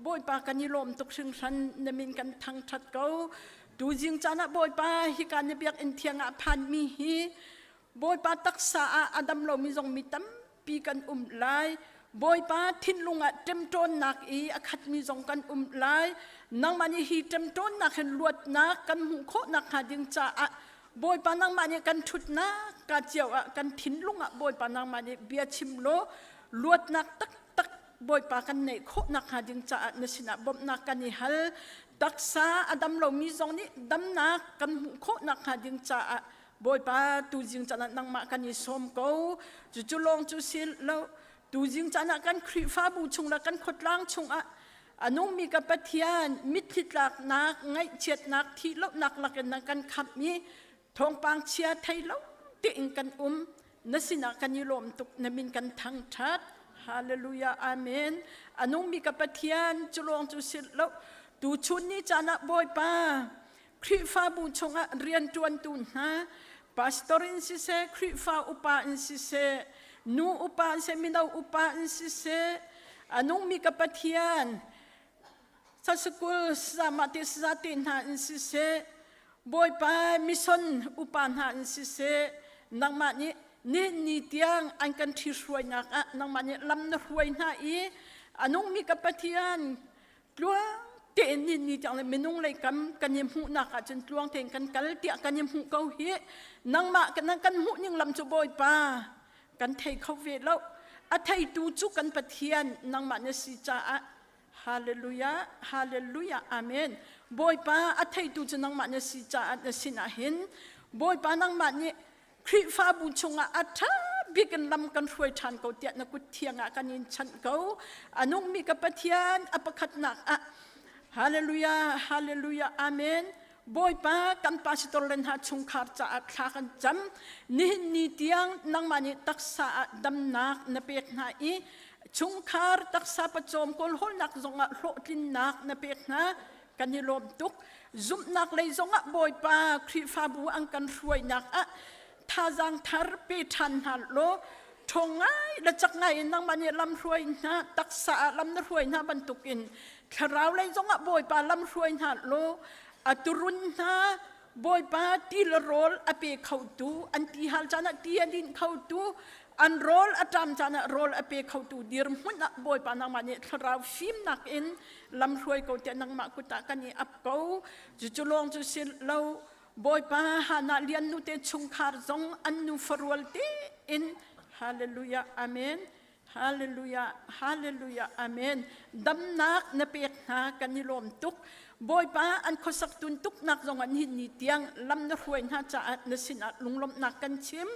boy pa kan ni lom tuk sing san na min kan thang that ko tu jing chana boy pa hi kan biak in thianga phan mi hi บอยปาตักษาอดัมเรามีทรงมีตั้มปีกันไลบอยปาทิ้นลุงเต็มต้นนักอีอคัดมีทรงกันไลนังมันฮีเต็มต้นนักเห็นลวดนักกันหุโคนักหาดิงจ้าบอยปานังมันกันชุดนักกันเจียวกันทิ้นลุงบอยปานังมันเบียชิมโลลวดนักตักบอยปากันเนโคนักหาดิงจ้านสินะบอมนักกันนี่ฮัลตักษาอดัมเรามีทรงนี้ดัมนักกันหุโคนักหาดิงจ้าบอยปาตูจิงจานังมากันยิสมกูจุลงจุสิลแล้วตูจิงจานักันครีฟ้าบูชงละกันขดล้างชงนุ่มมีกับปะเทียนมิตรหลักนักไงเฉียดนักที่แล้วนักลักกันนักกันขับมีทองปางเชียไทยแล้วติงกันนัสินักกันยิลมตุกนมินกันทั้งชัดฮาเลลูยาอาเมนนุ่มมีกับปะเทียนจุลงจุสิลแล้วตูชุนนี้จานักบอยปาครีฟ้าบูชงเรียนจวนตุนฮะพาสตอรินสิเซครีฟ้าอุปาอินสิเซนูอุปาอินเซมินาอุปาอินสิเซนุ่มมีกับปะเทียนสัสกุลสามาติสาตินหาอินสิเซบอยปามิชนอุปาหาอินสิเซนังมานี่นี่เตียงอันกันที่รวยนักนังมานี่ลำนรวยนาอีนุ่มมีกับปะเทียนกลัวเตนินนี่จังเลยไม่นุ่งเลยกันยิมหูนักจนตวงเทงกันกัลเตียกันยิมหูเกาเฮนังมากันนั่งกันหูยังลำจะบอยป้ากันเทเขาเวทแล้วอาไทยตูจุกันปะเทียนนังมาเนี่ยสิจ้าฮาเลลูยาฮาเลลูยาอาเมนบอยป้าอาไทยตูจะนังมาเนี่ยสิจ้าเนี่ยสินาเห็นบอยป้านังมาเนี่ยคริฟ้าบุญชงอาท่าบิกันลำกันรวยชันเขาเตียนักกุเทียงกันยินชันเขานุ่งมีกับปะเทียนอปขัดนักฮาเลลูยาฮาเลลูยาอาเมนบอยป้ากันปาสิตอเลนหาชงคาร์จะอัดขากันจำนี่เตียงนังมานิตักษาดำนักนเปกนาอีชงคาร์ตักษาประจอมกอลฮอลนักจงะโลดินนักนเปกนากันยิลมตุกจุมนักเลยจงะบอยป้าครีฟาบูอังกันรวยนักท่าจังทาร์เปทันฮัลโลทงไงและจักไงนังมันเนี่ยลำรวยนะตักษาลำนรวยนะบรรทุกินคราวเลยจงบอยปาลำรวยนะโลอัตุรุนนะบอยปาตีละโรลอเปเข้าตูอันตีฮัลจานะตีอันดินเข้าตูอันโรลอัตามจานะโรลอเปเข้าตูดีรมุนนะบอยปานังมันเนี่ยคราวฟิมนักอินลำรวยเขาแต่นังมากุตากันนี่อับเขาจุลงจุสิลเราบอยปาหานาเลียนนุเตชงคาร์จงอันนูฟรวลเตอินฮาเลลูยาอาเมนฮาเลลูยาฮาเลลูยาอาเมนดำนักนเปียกหากันนิลมตุกบอยป้าอันขสักตุนตุกนักจงอันหินนิเตียงลำนรวยน่าจะนสินะลุงลมนักกันชิม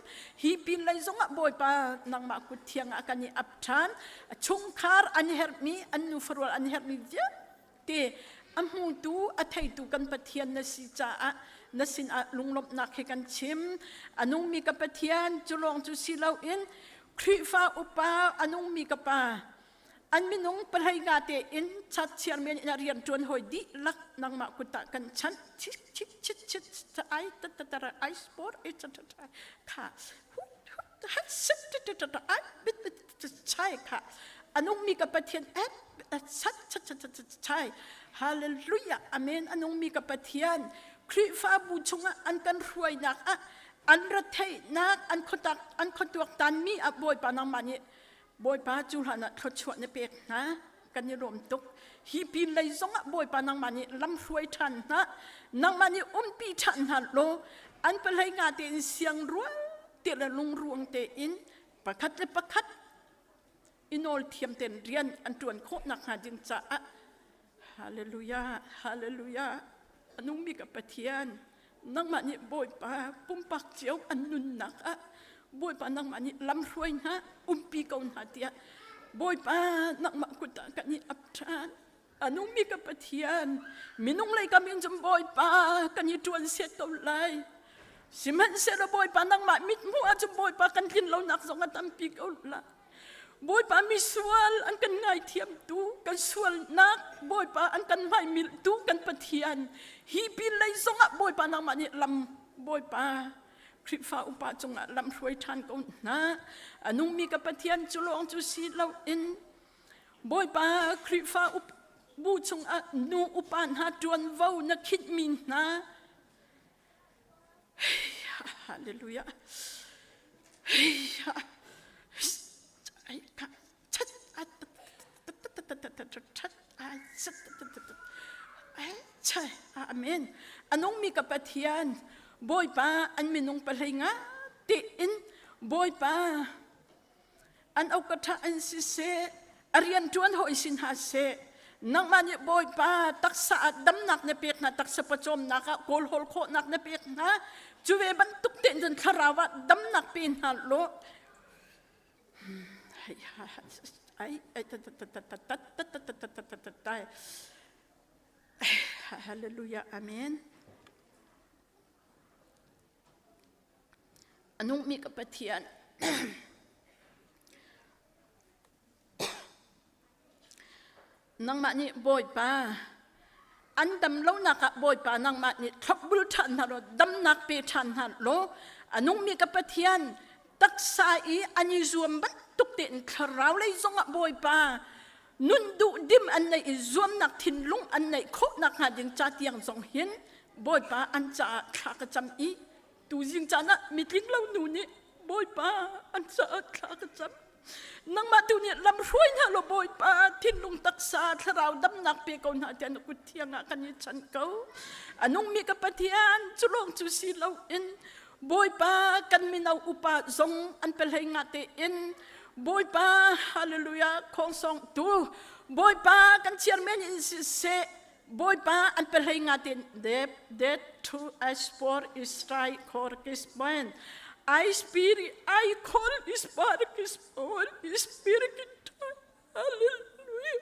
ฮีปินเลยจงบอยป้านังมากุเทียงกันนิอับชานชงคาร์อันเฮร์มีอันนูฟรวลอันเฮร์มีเยอะเตอัมหูตูอัทัยตูกันปะเทียนนสิจ้านสินะลุงลมนักให้กันชิมอันุมีกับปะเทียนจุลองจุสิเลาอินครีฟ้าอุปาอันุมีกับปาอันมินุงปะให้กาเตอินชัดเชียร์เมียนเรียนจวนหอยดิลักนังมากุตะกันชันชิดไอตะไอสปอร์ตไอจะค่ะฮัสตะไอบิดใช่ค่ะอันุมีกับปะเทียนชัดใช่ฮาเลลูยาอาเมนอันุมีกับปะเทียนครีฟ้าบูชงอันกันรวยนักอันรัฐให้นักอันขดักอันขดวกตันมีบอยปานังมันนี่บอยปาจุลานะทดชวดในเป็ดนะกันยรวมตุกฮีปีเลยซงบอยปานังมันนี่ลำรวยทันนะนังมันนี่ปีทันฮัลโลอันเป็นไรงานเตียนเสียงรัวเตียนลุงรวงเตียนประคัดเลยประคัดอินโอลเทียมเตียนเรียนอันจวนโคนักหาจึงจะฮาเลลูยาฮาเลลูยาอันนุ่มมีกับปะเทียนนังมันนี่บอยปาปุ่มปักเจียวอันนุนนักบอยปานังมันนี่ลำรวยนะปีเก่าหาเตียบอยปานังมากุตากันนี่อับชานอันนุ่มมีกับปะเทียนมีนุ่งเลยกับมินจำบอยปากันนี่จวนเสียตัวเลยสิมันเสียระบอยปานังมามิดมัวจำบอยปากันกินเราหนักสองกันตั้มปีเก่าละบอยปามีส่วนอันกันง่ายเทียมตูกันส่วนนักบอยปาอันกันไม่มีตูกันปะเทียนฮีปีเลยสงะบอยปานังมันนี่ลำบอยปาคริฟ้าอุปาจงะลำรวยทันกันนะอันนุ่มมีกับปะเทียนจุลองจุสีเราอินบอยปาคริฟ้าอุบูจงะนูอุปานหาจวนเว้านักคิดมินนะฮาเลลูยา ไอ้ค่ะชัดชัดใช่อาเมนอันน้องมีกับปะเทียนบอยป้าอันมีน้องปะเลยงะติอินบอยป้าอันเอากระทะอันสิเสอเรียนจวนหอยสินหาเสนังมันยบอยป้าตักษาดำหนักในเปียกนะตักษาประจมนักโกลโฮลโคนักในเปียกนะจูเวบันตุกเต็นจนคาราวะดำหนักปีนหันโลฮาเลลูยาอาเมนอันนู้นมีกับปะเทียนนังมานี่บอยป้าอันดำเล่านักบอยป้านังมานี่ทับบุลทันฮัลโหลดำนักเปทันฮัลโหลอันนู้นมีกับปะเทียนตักษาอีอันนี้รวมบันตุกเต็นคราวเลยจงบอยป้านุนดูดิมอันไหนรวมนักทินลุงอันไหนโคนักหาดิงจัดยังจงเห็นบอยป้าอันจะขากจำอีตูยิงจานะมีทิ้งเล่าหนูนี่บอยป้าอันจะขากจำนังมาดูเนี่ยลำช่วยนะเราบอยป้าทินลุงตักษาคราวดำนักเปียกเอาหน้าเตียนกุเทียงกันยี่ฉันเก่าอันนุ่งมีกับปะเทียนจุลงจุสีเราอินบอยป้ากันมีนาอุปาจงอันเป็นให้งาเตอินบอยป้าฮาเลลูยาของสองตัวบอยป้ากันเชียร์เมนอินสิเซบอยป้าอันเป็นให้งาเตนเด็ดทูไอสปอร์อิสไรคอร์กิสบันไอสปิริไอคอร์อิสปาร์กิสปอร์อิสปิริกิตฮาเลลูยา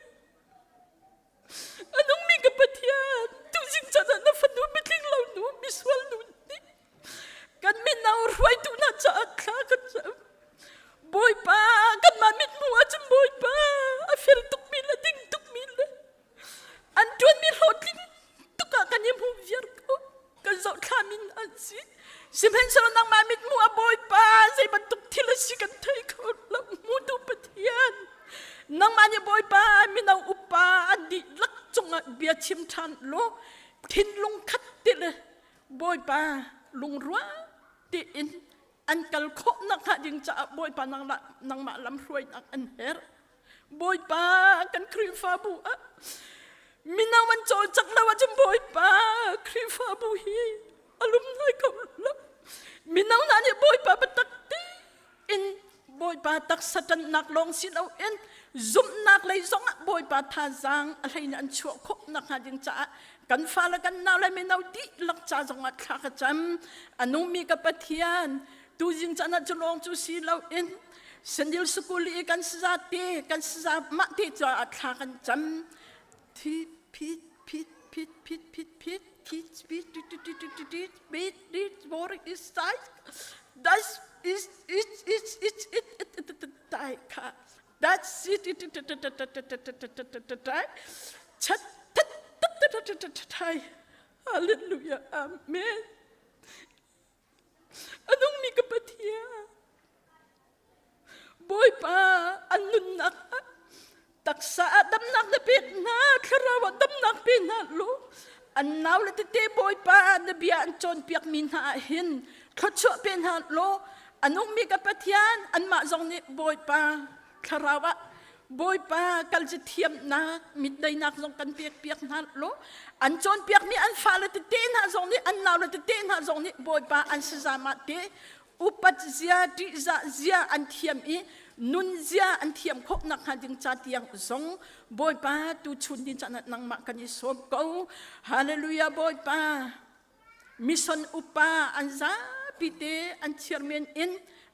อันน้องมีกับปะเทียนทุกสิ่งจะนั้นนะฟันดูไม่ทิ้งเราหนูมิสวลหนูนี่กันไม่น่ารวยดูน่าจะฆ่ากันจะบอยป้ากันมามิดมัวจำบอยป้าอาเฟลตุกมิลดิ้งตุกมิลอันจวนมิลโหดิ้งตุกกันยังหูเวียร์ก็กันจะฆ่ามินอันสิสิเพนสระนังมามิดมัวบอยป้าใส่บรรทุกที่ละสิกันไทยเขาละมูดูปะเทียนนังมาเนี่ยบอยป้ามินาอุปาอันดีลักจงเบียชิมทันโลทินลุงคัดติเลยบอยป้าลุงรัวติอินอันกัลโคนักหาดิงจะบอยป้านังมาลำรวยนักอันเฮร์บอยป้ากันครีฟาบูอะมินาวันโจจักแล้วว่าจะบอยป้าครีฟาบูฮีอารมณ์ไหนเขาลับมินาวันเนี่ยบอยป้าบัตักตีอินบอยป้าตักสัตนักลงสิเราเอ็นซุ่มนักเลยสองบอยป้าท่าจางอะไรนั่นชั่วโคนักหาดิงจะกันฟ้าละกันนาเลยไม่นาดีลักจ่าจงอัดขากจำอันนู้มีกับปะเทียนตูจิงจะนัดจะลองจูสีเราเอ็นสันเดียวสกุลีกันสาเตกันสามาเตจะอัดขากันจำที่พิดwhat is that that is that's itชัดhallelujah amen อันน้องมีกับปะเทียบอยป้าอันนุนนักตักษาดำนักนะเปียกนาคาราวดำนักเปียนาลูอันนาวละเตบอยป้านเบียอันจนเปียกมินหาหินเขาชั่วเปียนาลูอันน้องมีกับปะเทียนอันมาจงนี่บอยป้าคาราวะบอยป้ากัลจะเทียมนักมิดได้นักจงกันเปียกนาลูอันจนเปียกมีอันฟ้าละเตนาจงนี่อันนาวละเตนาจงนี่บอยป้าอันสามาเตอุปัจเจียดิจะเจียอันเทียมอีนุนเจียอันเทียมคบนักหาดิงจัดยังสงบอยป้าตูชุนดิจันนังมากันยิสมเกาฮาเลลูยาบอยป้ามิสันอุปาอันซาปิเตอันเชียร์เมนอิน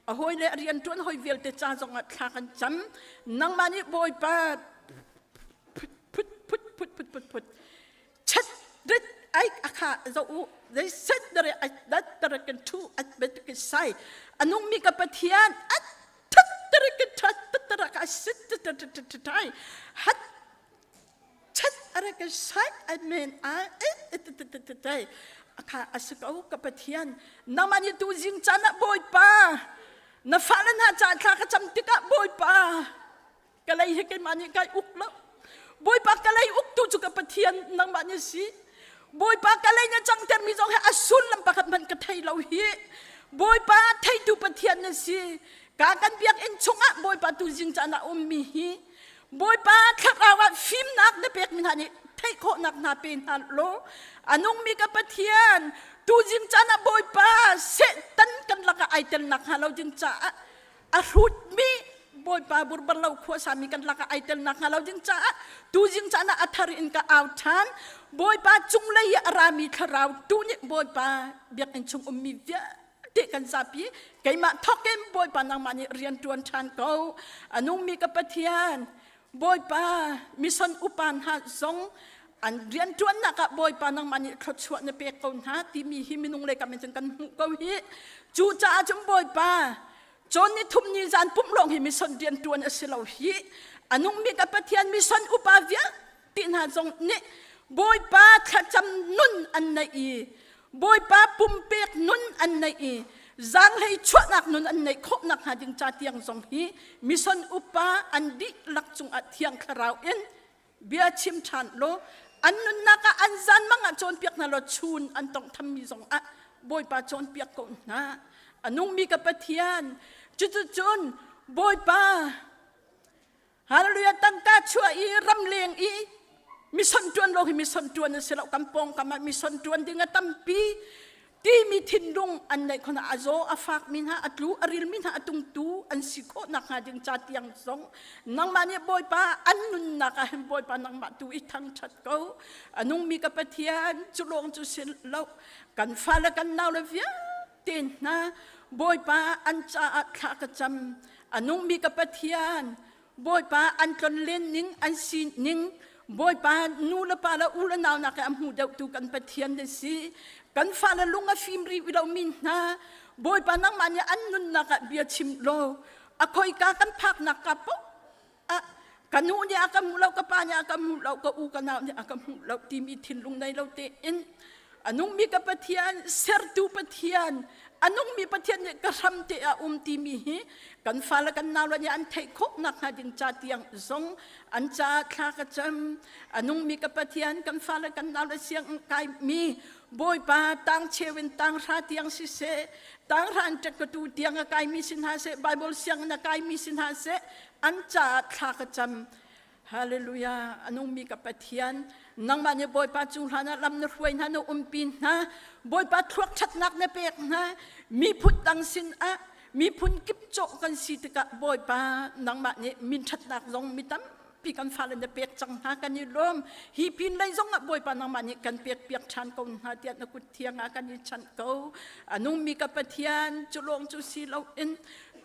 อหอยเลเรียนจวนหอยเวลเตจ้าจงอัดขากันจำนังมานี่บอยป้าพุดชัดริดไออาคาจะอูได้เสร็จเลยไอดัดตระกันทูอัดเบ็ดกันใส่อันนุ่งมีกับปะเทียนอัดทัดตระกันทัดตระกันเสร็จทัดฮัดชัดอะไรกันใส่ไอเมนไออาคาอาสกเอากับปะเทียนน้ำมันยดูจิงจานะบอยป้าน้ำฟ้าและน้าจ่าข้าก็จำติกะบอยป้าก็เลยให้กันมันยังไงอุกแล้วบอยป้าก็เลยอุกตูจุกับปะเทียนน้ำมันยังสิบอยป้าก็เลยเนี่ยจังเต็มมีจงให้อสุลลำปะกันมันกระไทยเราเฮี บอยป้าไทยดูปะเทียนนะสิกากันเบียกเอ็นชงอะบอยป้าตูจิงจานะอมมีฮีบอยป้าขักเราว่าฟิล์มนักนะเปียกมินหานี่ไทยโคนักนาเป็นฮัลโหลอันนุ่งมีกับปะเทียนตูจิงจานะบอยป้าเสตันกันละกะไอเตลนักฮาเราจิงจ้าอารุดมีบอยป้าบุรบัลเราขวาสามีกันละกะไอเตลนักฮาเราจิงจ้าตูจิงจานะอัธรินกะเอาทันบอยป้าจุงเลยอารามีขราวตูนี่บอยป้าเบียกเอ็นชงอมมีเวียเด็กกันซาปีไก่มาทอกเกมบอยป้านางมานี่เรียนตวนชันเขาอันนุ่งมีกับปะเทียนบอยป้ามิสันอุปานหาซงอันเรียนตวนนักบอยป้านางมานี่ขดชวนในเปกคนหาที่มีหิมินุงเลยกับมันจังกันหูเขาฮีจูจ่าจมบอยป้าจนนี่ทุ่มนี่จานปุ่มลงให้มิสันเรียนตวนอสิเราฮีอันนุ่งมีกับปะเทียนมิสันอุปาเวียตินหาซงนี่บอยป้าขจำนุ่นอันไหนบอยป้าปุ่มเปียกนุนอันไหนจางให้ชวนักนุนอันไหนคบนักหาจึงจ่าเตียงสองฮีมิสันอุปาอันดิลักจุงอัดเทียงคราวเอ็นเบียชิมชันโลอันนุนนักอันจานมังอันโจนเปียกนาลชูนอันต้องทำมีสองอะบอยป้าโจนเปียกก่อนนะอันนุ่งมีกับปะเทียนจุนบอยป้าฮาเลลูยาตั้งกาชัวอีรำเลียงอีมิสันจวนโลหิมิสันจวนเสลากำปองกำมามิสันจวนดิ่งตัมปีที่มีทินดุงอันใดคนอาโซอาฟากมินหาอัตลูอาริลมินหาตุงตูอันสิโคนักหาจึงจัดยังสงนังมาเนี่ยบอยป้าอันนุนนักบอยป้านังมาตุอีทั้งชัดเขาอันนุ่งมีกับปะเทียนจุลงจุเสลเลากันฟ้าและกันนาวเลวียเต็นนะบอยป้าอันจะอัดขากจำอันนุ่งมีกับปะเทียนบอยป้าอันจนเล่นนิ่งอันซีนิ่งบอยป้านูละป้าละอูละนาวนักอัมหูเดาตูกันปะเทียนเดสิกันฟ้าละลุงอาฟิมรีวิลามินนะบอยป้านังมันเนี่ยอันนุนนักเบียชิมโลอะคอยกากันพักนักกับปะอะกันนูเนี่ยอากันหูเรากับป้าเนี่ยอากันหูเรากับอูกันนาวเนี่ยอากันหูเราที่มีทินลุงในเราเตอินอันนุ่งมีกับปะเทียนเซอร์ตูปะเทียนอันนุ่งมีปะเทียนเนี่ยกระทำเตะที่มีกันฟ้าละกันนาวเนี่ยอันไทยคบนักหาจึงจัดยังสงอันจัดขากจำอันนุ่งมีกับปะเทียนกันฟ้าละกันนาวเสียงกายมีบอยป้าตั้งเชวินตั้งราเตียงสิเสตั้งรันจักรตูเตียงกายมีสินหาเสไบเบิลเสียงนักกายมีสินหาเสอันจัดขากจำฮาเลลูยาอันนุ่งมีกับปะเทียนนังมันเนี่ยบอยป้าจุลหานะลำนรวยนะนอุมปินนะบอยป้าทวกชัดนักในเปกนะมีพุทธังสินอะมีพุนกิบโจกันสิตกะบอยป้านังมันเนี่ยมินชัดนักลงมิตั้มปีกันฟ้าเลยในเปียกจังหากันยี่ลมฮีพินเลยซงอ่ะบอยปานังมันนี่กันเปียกชันกงหาเดียนกุเทียงอากันยี่ชันเกาอันนุ่มมีกับปะเทียนจุลงจุสีเราเอ็น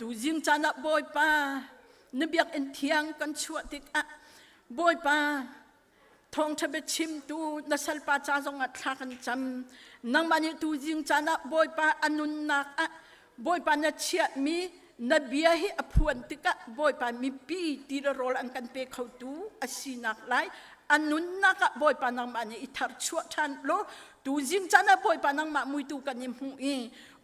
ดูจิงจานะบอยปานเบียกเอ็นเทียงกันชัวติกอ่ะบอยปาทองทะเบชิมตูนัสลปาจาซงอัดทากันจำนังมันนี่ดูจิงจานะบอยปาอนุนนักอ่ะบอยปานาเชียมีนบียะอภวนติกะบอยปามีปีตีระโรลอันกันเปเขาดูอาศินักไลอันนุนนักบอยปานังมันอิทาร์ชัวทันโลดูจิงจานะบอยปานังมามุยตูกันยิมหูอี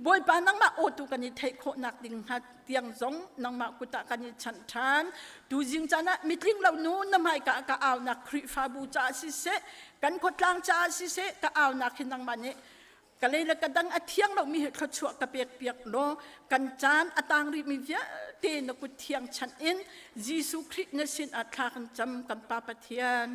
บอยปานังมาโอตูกันยิเทโคนักดิงฮัดเตียงซงนังมากุตะกันยิชันทันดูจิงจานะมิตริงเหล่านู้นนำให้กะเอานักคริฟาบูจาสิเสกันกดลางจาสิเสกะเอานักขินังมันเนี่ยกันเลยละกันดังอาเทียงเรามีเหตุขชัวกระเปียกโลกันจานอาตางริมีเยอะเตนกุเทียงฉันเอ็นยิสุคริสต์นสินอาทากันจำกันปาปเทียน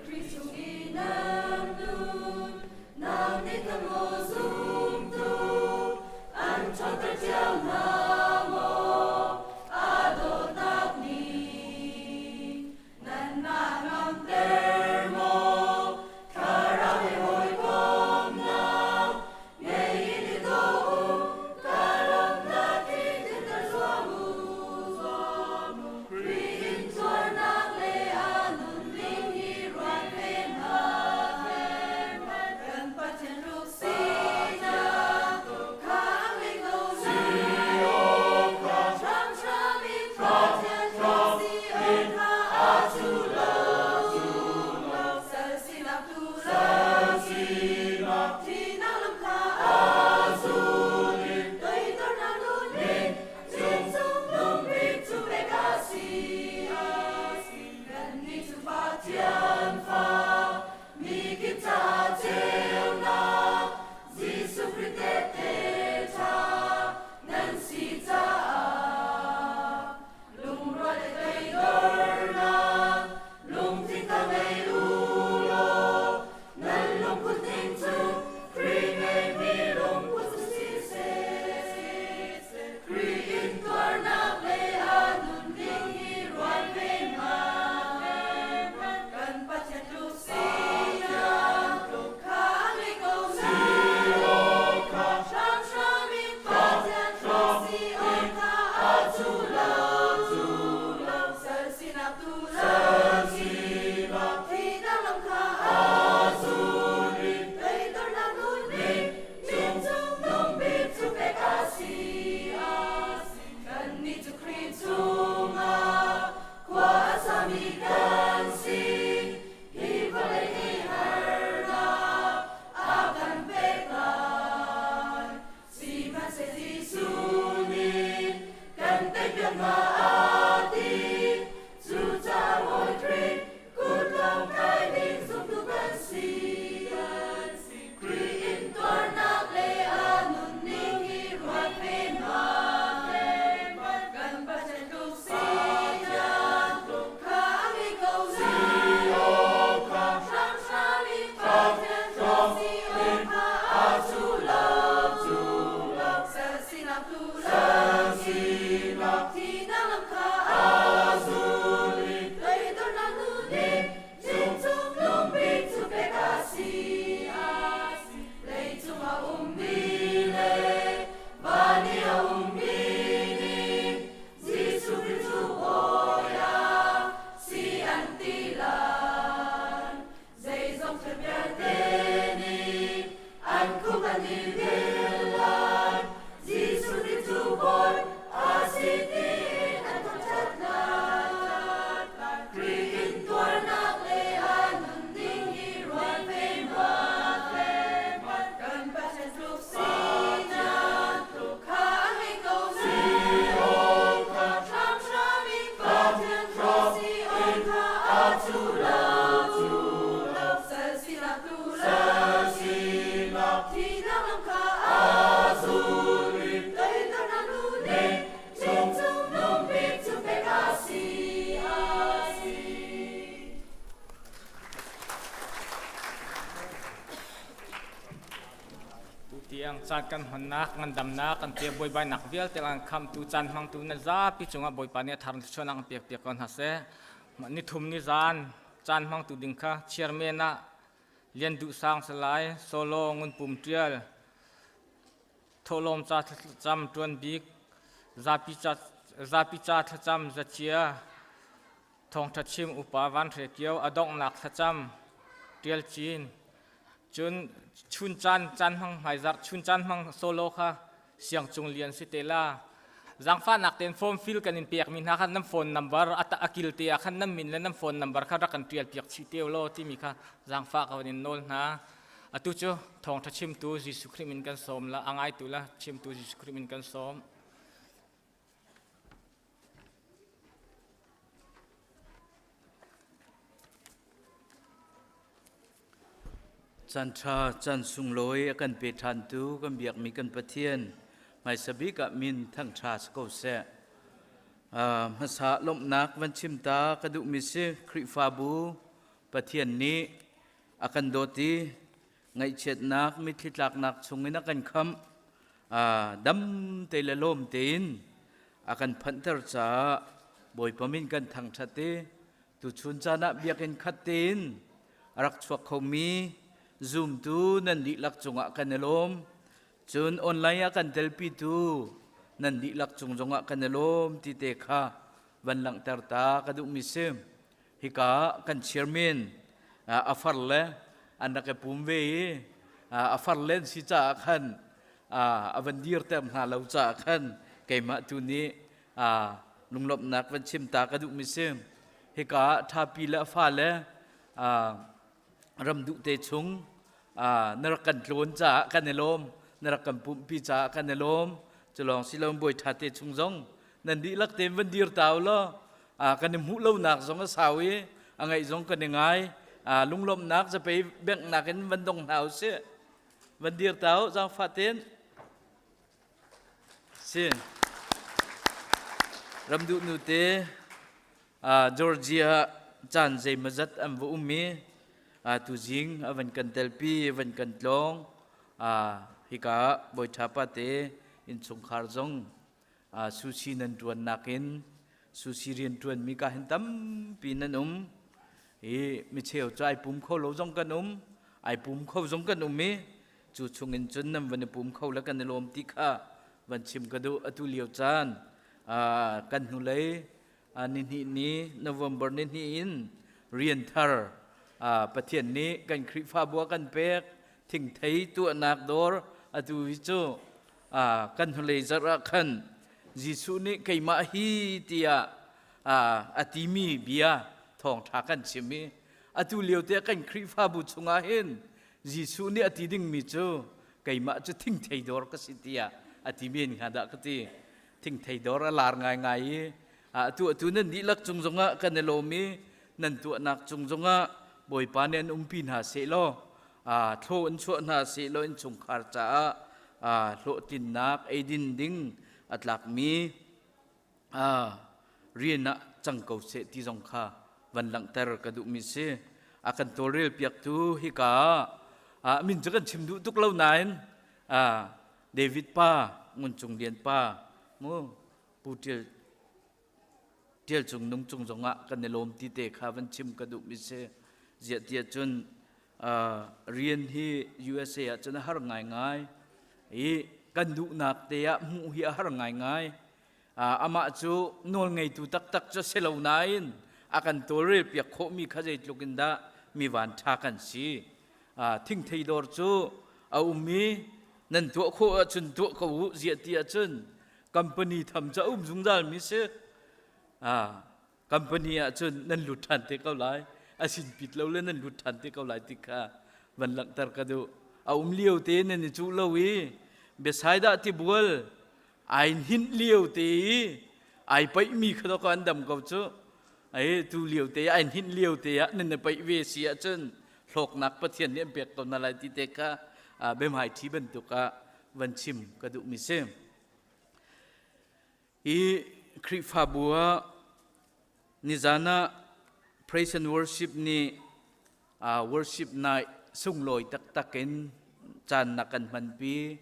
Krishna จานกันหันนักมันดำนักกันเปียบอยใบนักเวียลแต่ละคำตูจานมังตูนั่นจ้าพิจงบอยปานเนี่ยทำชวนนักเปียกก่อนฮะเสมันนี่ทุ่มนี่จานมังตูดิ่งค่ะเชียร์เมน่ะเลียนดุสร้างสลายโซโลงุนปุ่มเทียลโทลมจ่าจำจวนบิ๊กซาปิจ่าจำจัเชียทองทัดชิมอุปาวันเรียเกียวอดองหนักจำเทียลจีนจนชุนจันมังหมายจัดชุนจันมังโซโลค่ะเสียงจงเลียนสิเตล่าจังฟ้านักเต้นโฟมฟิลกันอินเปียกมินหาขันน้ำฝนนัมเบอร์อัตอากิลเตียขันน้ำมินและน้ำฝนนัมเบอร์ข้ารักกันเตียลเปียกชิเตียวโลที่มีค่ะจังฟ้าเขาเน้นโนลนะอตุจูทองทัดชิมตูจิสุคริมินกันสมละอังไอตุละชิมตูจิสุคริมินกันสมจันทราจันสุงลอยกันเปทันตูกันเบียกมีกันปะเทียนไม่สบิกะมินทั้งชาสกเสมาสาลมนักวันชิมตากระดุมิเสคริฟาบูปะเทียนนี้อากันโดตีไงเช็ดนักมิทิลักนักชงนักกันคำดำเตลลมตีนอากันพันเตอร์จ้าบอยปมินกันทางชาติตุชุนจานะเบียกันขัดตีนรักชวกเขามีzoom tu nan di lak chunga kanelom chun online akan telpi tu nan di lak chunga kanelom ti te kha van lang tarta kadu misem hika kan chairman afarle anake pumve afarle si cha khan avandir tem ha lau cha khan keima tu ni lunglop nak van chim ta kadu misem hika thapi la fa leรำดุเตชงนรกันโลนจ่ากันในลมนรกันปุ่มปีจ่ากันในลมจะลองสิลมบวยทัดเตชงจงนันดีลักเต็มวันเดียร์เต่าล้อกันในหูเล่าหนักจงก็สาวีอะไรจงกันยังไงลุงลมหนักจะไปแบ่งหนักกันวันดงหนาวเสียวันเดียร์เต่าจงฟาเตนเสียรำดุนูเตจอร์เจียจานเจมจัดอัมวุมีtu jing avan kan telpi avan kan tlong hika boi thapa te in chungkhar jong susi nan tuan nakin susi rian tuan mi ka hentam pinan mi cheu chai pum kho lo jong kan ai pum kho jong kan mi chu chungin chun nam van pum kho la kan lom ti kha van chim ka do atu liao chan kan hu lei nin hi ni November nin hi in rian tharปะเทียนนี้กันคริฟ้าบัวกันเปกทิ้งไทยตัวนักดอร์อดูวิจูกันทะเลจระขันจิสุนี้ไก่มาฮีเตียอติมีเบียทองทากันชิมีอดูเลียวเตียกันคริฟ้าบุชงอาเห็นจิสุนี้อติดิ่งมิจูไก่มาจะทิ้งไทยดอร์ก็สิเตียอติมีนหาดักตีทิ้งไทยดอร์ลาร์ง่ายตัวนั้นดีลักจงจงะกันในโลมีนั่นตัวนักจงจงะบอยปานเนอุมพินหาเสโลโทนชวนหาเสโลอินชงคาร์จ้าโลตินนักไอดินดิงอัตลักมีเรียนจังเกาเสติจงคาวันหลังเตอร์กระดุมิเสอากันตัวเรียลเปียกตูฮิกามินจะกันชิมดูทุกเล่าไหนเดวิดป้างุนจงเรียนป้ามูปูเทียลจงนุ่งจงจงะกันในลมตีเตะขาวันชิมกระดุมิเสเจียเจียจนเรียนที่ USA จนหาง่ายง่ายกันดูนักเตะมูฮีหาง่ายง่ายอามาจูนวลไงตูตักจะเสลวนายนอากันตัวเรียบอยากโคมีข้าใจลูกินดามีวันทากันสิทิ้งไทยดอร์จูเอามีนั่นตัวโคจนตัวเขาเจียเจียจนคอมพานีทำจะจุงดาลมิเสคอมพานีจนนั่นหลุดทันเตะเขาไล่อาศินปิดเราเล่นนั่นหลุดทันที่เขาหลายติกาวันหลังตากระดูเอาเลี้ยวเตนั่นจูเลวีเบสไซด์ที่บัวไอหินเลี้ยวเตไอไปมีขดกันดำกับจูไอตูเลี้ยวเตไอหินเลี้ยวเตนั่นไปเวสีจนหลอกนักประเทศเนี่ยเปียกตอนอะไรที่เตกะเบมหายที่บรรทุกวันชิมกระดูมิเซมอีคริฟาบัวนิจานะPraise and worship ni worship night sung loi tak takin chan nakan manpi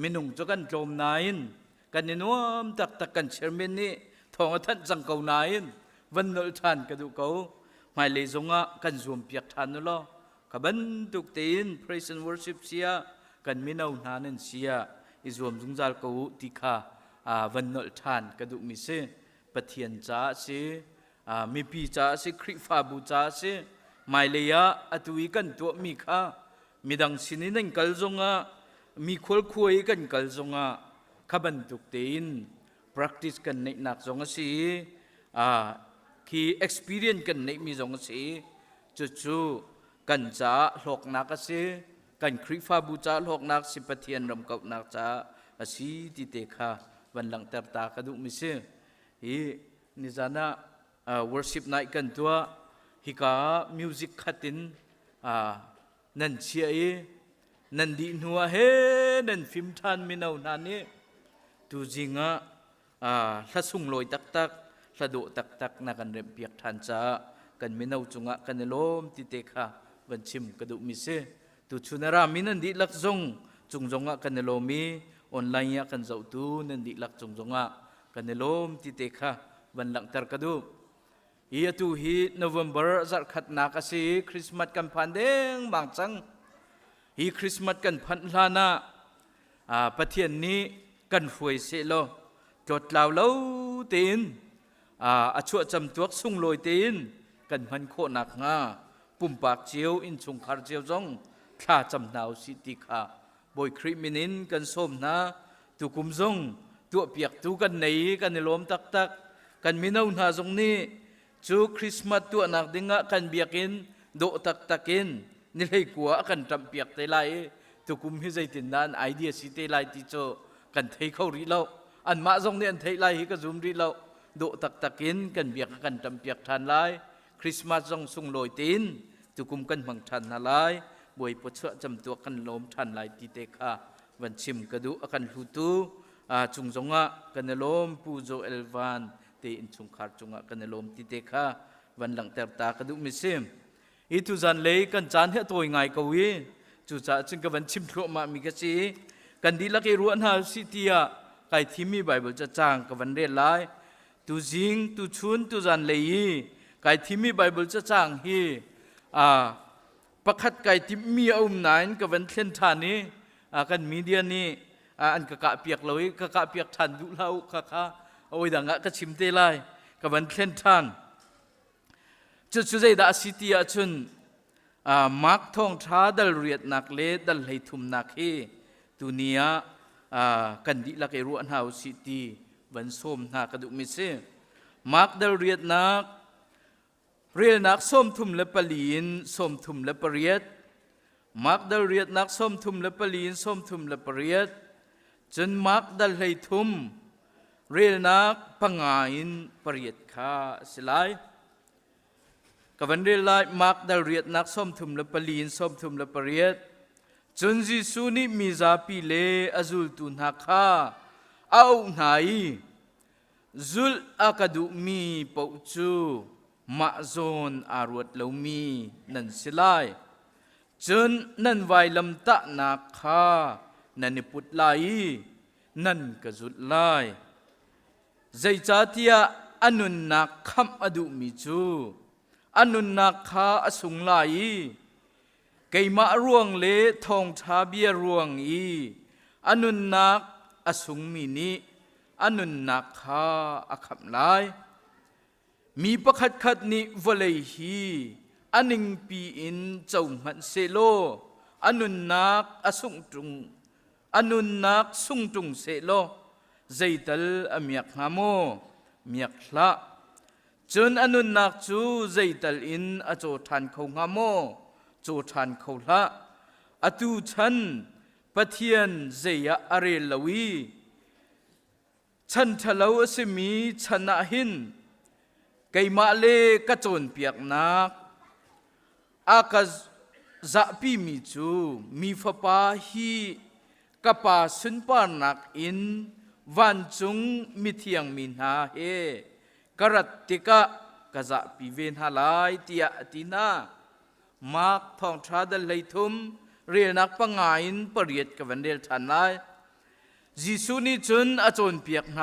มินุงจะกันโจมนายนกันนินวมตักกันเชอร์เมนนี่ทองท่านจังเกานายนวันนอลทานกระดูกเขาไม่เลยจงกันรวมเปียกทานนั่นหรอขบันตุกเตีน praise and worship เสียกันมินาวนานันเสียอิรวมจงจัลเขาติคาวันนอลทานกระดูกมิเสปะเทียนจ้าเสมีปีจ้าเสคริฟาบูจ้าเสไม่เลยอัตุยกันตัวมีค่ามีดังสินินันกัลจงมีขวลคุยกันกัลจงขบันตุกเตีน practice กันในนักจงสีคี experience กันในมีจงสีจู่ๆกันจ้าหลอกนักสีกันคริฟาบูจ้าหลอกนักสิปะเทียนรำกับนักจ้าสีติเตค่ะวันหลังเตตากระดูกมิเสนิจานะworship night กันตัวฮิกา music ขัดินนันเชียนันดีนัวเฮนันฟิมทันมินาวนันนี่ตูจิงละสุงลอยตักละโดตักนักันเรียบเปียกทันจ้ากันมินาวจุงกันลมติเตค่ะวันชิมกระดูกมิเสตูชุนรามินันดีลักจงกันลมีออนไลน์กันเจ้าตูนันดีลักจงกันลมติเตค่ะวันหลังตรกระดูอีตูฮีโนเวมเบอร์จัดขัดนักสีคริสต์มาสกันพันเด้งบางจังฮีคริสต์มาสกันพันลานาปะเทียนนี้กันฟวยเสโลจดลาวเล่าตีนอชัวจำตัวสุ่งลอยตีนกันพันโคนักงาปุ่มปากเจียวอินชุงคาร์เจียวจงข้าจำนาวสิติขาบอยคริมินินกันส้มนะตุกุมจงตัวเปียกตัวกันไหนกันในลมตักกันมินาวนาจงนี้จูคริสต์มาสตัวนักดิ่งกันเบียกินโดตักนนี่เลยกลัวกันจำเปียกเตลัยตุกุมฮิใจตินนั้นไอเดียสิเตลัยติโจกันเทเขารีเล่าอันมาจงเนี่ยเทลัยฮิก็ซุมรีเล่าโดตักนกันเบียกกันจำเปียกทันไลคริสต์มาสจงสุงลอยตีนตุกุมกันบังทันนาไลบวยปวดเชื่อจำตัวกันลมทันไลติเตค่ะวันชิมกระดูกันหูตูจุงจงกันลมปูโจเอลวานเตอินชุงคาร์จุงกันลมติเตค่ะวันหลังเตตากระดูมิซิมอีทุจันเลยกันจานเฮตัวง่ายกวีจุจ่าจึงกับวันชิมทั่วมามีกษีกันดีลักรัวนาสิเตียไก่ที่มีไบเบิลจะจางกับวันเรียนไลตุจิงตุชุนตุจันเลยไก่ที่มีไบเบิลจะจางฮีประคัดไก่ที่มีอุ้มนายกับวันเทนทานี้กันมีเดียนี้อันกะกะเปียกเลยกะกะเปียกทันดูเล่าค่ะโอ้ยดังก็ชิมเตลัยกับวันเทนทานจุดใจดาสิติอาชุนมักท่องท้าดัลเรียดนักเล่ดัลให้ทุมนักเฮตุเนียกันดิลักเอรุอันหาวสิติวันส้มนักกระดูกมิเซมักดัลเรียดนักเรียนนักส้มทุมและปลีนส้มทุมและปริยดมักดัลเรียดนักส้มทุมและปลีนส้มทุมและปริยดจนมักดัลให้ทุมเรียนนักปังงาอินปริยดข้าสิไลกับวันเรียนไลมักดัลเรียดนักส้มทุมและปลีนส้มทุมและปริยดจนจิสุนิมิซาปิเลอจุลตุนักข้าเอาไหนจุลอากาดุมีปูจูมาโซนอารวดเลวมีนันสิไลจนนันไวลำตะนักข้านันนิพุทไลนันกจุดไลใจจัตยาอนุนักคำอดุมิจูอนุนักข้าอสุงไลไกมาร่วงเละทองทาเบียร่วงอีอนุนักอสุงมินิอนุนักข้าอคับไลมีประคัดนิวเลฮีอันหนึ่งปีอินเจ้ามันเซโลอนุนักอสุงจุงอนุนักสุงจุงเซโลใจตัลอเมียกฮามโมเมียกละจนอนุนักจูใจตัลอินอโจทันเขาฮามโมโจทันเขาละอตูชันปะเทียนเจียอเรลวีฉันทะเลวสิมีชนะหินไกมาเลกระโจนเปียกนักอากาจะปีมิจูมีฟ้าปาฮีกปาสุนปานักอินวันจุงมิเทียงมินหาเฮกรัตติกะกะจะปีเวนหาลายเตียตินามักทองทราดเลยทุมเรียนักปังงาอินปริยดกับวันเดลทันไล จิสุนี่จนอาจนเปียกไหน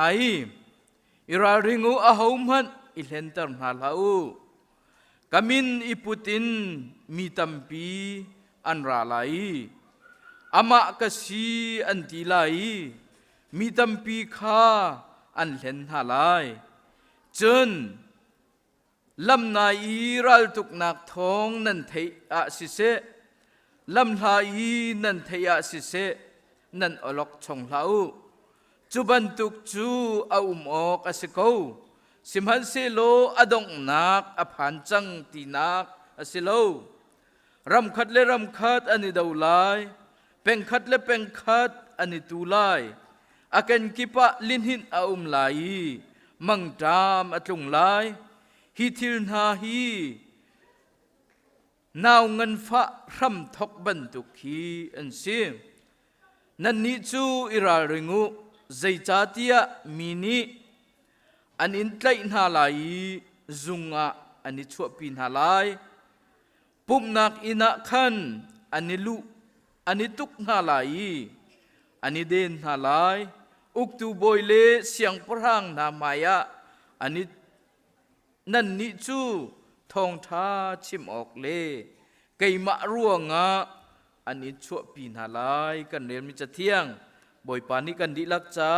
อิราริงูอาหอมันอิเลนเตอร์นาลากามินอิปุตินมีตัมปีอันราไลอามะกสีอันติไลมีตัมปีข้าอันเลนฮาไลจนลำนาอีรัลตุกนักทองนันเทียสิเซลำลาอีนันเทียสิเซนันอลอกชงลาวจุบันตุกจูอาออกอสิโกสิมหันเซโลอดงนักอภันจังตีนักอสิโลรำคัดและรำคัดอันนี้ดาวไลเป็นคัดและเป็นคัดอันนี้ตูไลอากันกิปะลินหินอาไลมังตามอตรงไลฮิทิลนาฮีนาวเงินฟ้ารำทกบันตุกฮีอันซีนันนิจูอิราริงูใจจาติยามินีอันอินไลนาลายซุงะอันนี้ชั่วปีนาลายปุ่มนักอินักขันอันนี้ลุอันนี้ตุกนาลายอันนี้เดนนาลายอุกตูบอยเลเสียงพรังนามายะอันนี้นั่นนิจูทองท้าชิมออกเลไก่มะร่วงะอันนี้ชั่วปีนาลายกันเรียนมิจะเที่ยงบ่อยปานี้กันดิลักจ้า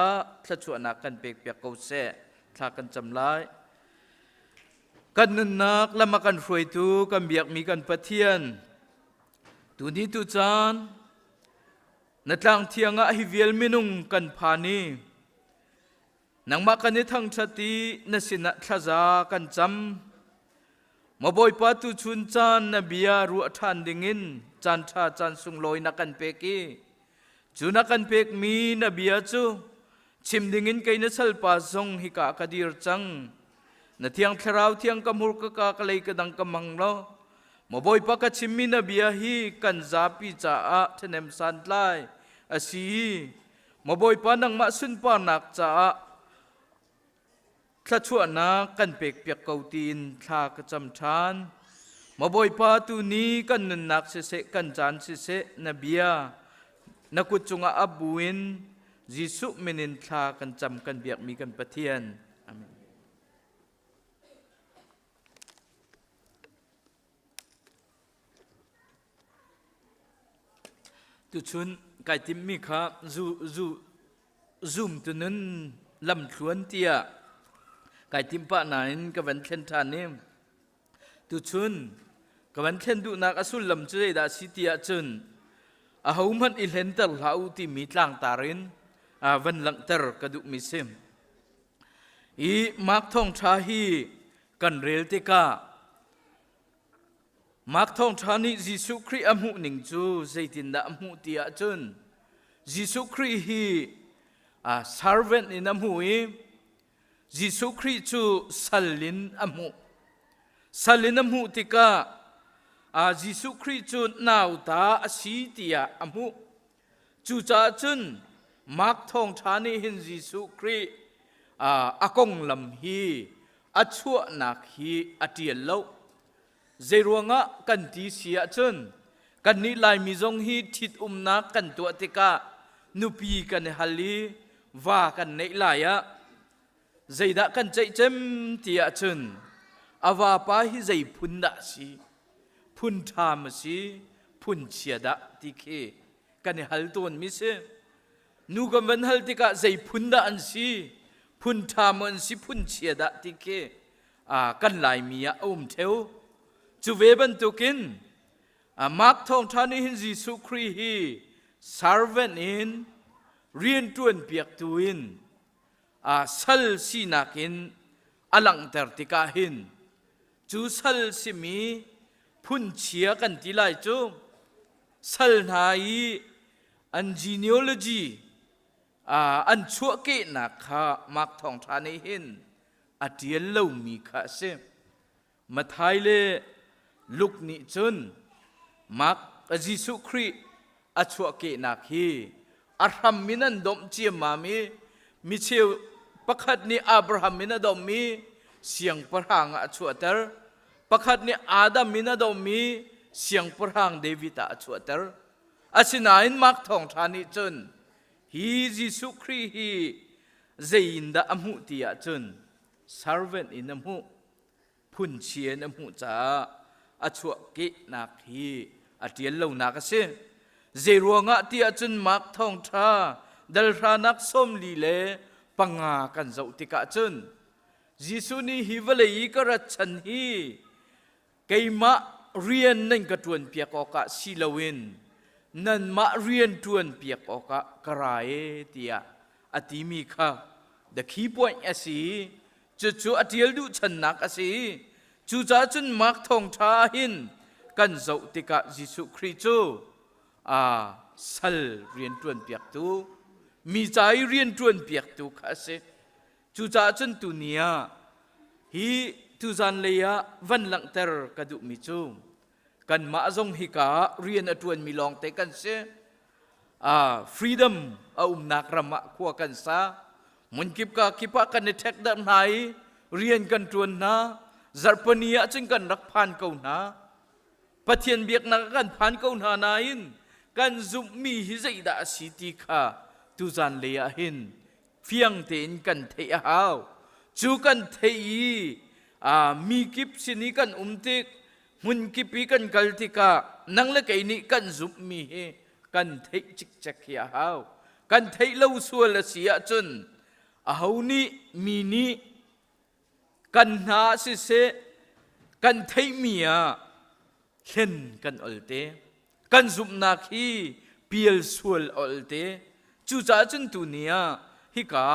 ถ้าชั่วนักกันเปียกเปียกเกาเสะถ้ากันจำลายกันนันนักและมากันฟวยตูกันเบียกมีกันปะเทียนตูนี้ตูจานนัดลางเทียงะฮิเวียลมินุงกันพานีนังมากันในทางชาตินสินะทจากันจำมาบ่อยปาตูชุนจานนบียารัวทันดิ่งินจานชาจานสุงลอยนักกันเปกีจูนักกันเปกมีนบียาจูชิมดิ่งินไกนัสลปาซงฮิกากาดีร์จังนาเทียงทราวเทียงกำมุรกกากเลยกดังกำมังโลมาบ่อยปากชิมมีนบียาฮีกันซาปิจ่าเทเนมสันไลอาศีมาบ่อยปานังมาสุนปานักจ่าถ้าชั่วนักกันเปกเปียกเกาตีนทากระจำชานมาบ่อยปาตูนี้กันนุนนักเสกันจานเสนบียนักกุจงอาบุวินยิสุเมนินทากันจำกันเบียกมีกันปะเทียนอาเมนตุชุนไก่ติมมีค่ะซูมตุนั้นลำชวนเตียไก่ติมปะนันกับวันเทนทานนี่ตุชุนกับวันเทนดูนักอสุลลำเจดาสิเตียจุนอาหูมันอิเลนเตอร์ลาวที่มีทางตารินวันหลังเตอร์กระดูกมิเซมอีมักท่องชาฮีกันเรลติกามักท่องชานิยิสุครีอมุนิงจูใจตินดาอมุติอาจุนยิสุครีฮีสาร์เวนอินอมุอียิสุครีจูสัลลินอมุสัลลินอมุติกายิสุครีจูนาวตาอสีติยาอมุจูจาจุนมักท่องชานิหินยิสุครีอากงลำฮีอชัวนักฮีอเตียลโลเจรวงะกันตีเสียจุนกันนิลายมิจงฮีทิดนักกันตัวติกานุปีกันฮัลลีว่ากันในลายะใจดะกันใจเจมตียจุนอาวาปาฮิใจพุนดะสีพุนทามสีพุนเชียดะติเคกันฮัลตัวนมิเซนูกันวันฮัลติกาใจพุนดะอันสีพุนทามอันสีพุนเชียดะติเคกันลายมียะเทวจูเวบันตุกินมักท่องทานิหินยิสุครีฮีสาร์เวนอินเรียนตวนเปียกตุอินสัลสีนักินอลังเตอร์ติกาหินจูสัลสิมีพุนเชียกันติไลจูสัลนายีอันจีเนียโลจีอันชั่วเกนักข้ามักท่องทานิหินอเดียนเล่ามีข้าเซมาไทยเลลุกนิจุนมักยิสุครีอชัวเกนักฮีอารัมมินันดมเจียมามีเชวประคัดนี้อับราฮัมมินันดมมีเสียงประหางอชัวเตอร์ประคัดนี้อาดัมมินันดมมีเสียงประหางเดวิดอชัวเตอร์อาศินาอินมักท่องทานิจุน hi Jesu Christ hi zainda amu tia chun servant in amu phun chien amu cha achua ke nak hi atial lo nak se zeruanga tia chun mak thong tha dal ranak som li le panga kan zau tika chun Jesu ni hi valei karat chan hi keima rian nen ka tuan piak oka silawin nan ma rian tuan piak oka karae tia atimi kha the key point asi chu atial du chan nak asi chu cha chun mak thong tha hin kan zau tika Jesu Christu sal rian tuan piak tu mi chai rian tuan piak tu kha se chu cha chun tu nia hi tu zan leya van lang ter kadu mi chu kan ma zong hi ka rian atuan mi long te kan se freedom nak rama kwa kan sa mun kip ka kipa kan tek dam nai rian kan tuan na zarpania ching kan rak phan kau na pathian biak na kan phan kau na nain kan zum mi hi zai da si ti kha tu zan leya hin phiang ten kan thei hao chu kan thei mi kip sini kan umtik mun kipi kan kaltika nang la kai ni kan zup mi he kan thei chik chak ya hao kan thei lo sual la sia chun hau ni mi ni kan na si se kan thei mia hen kan olte kan zup na khi piel sual olte chu cha chun tu nia hi ka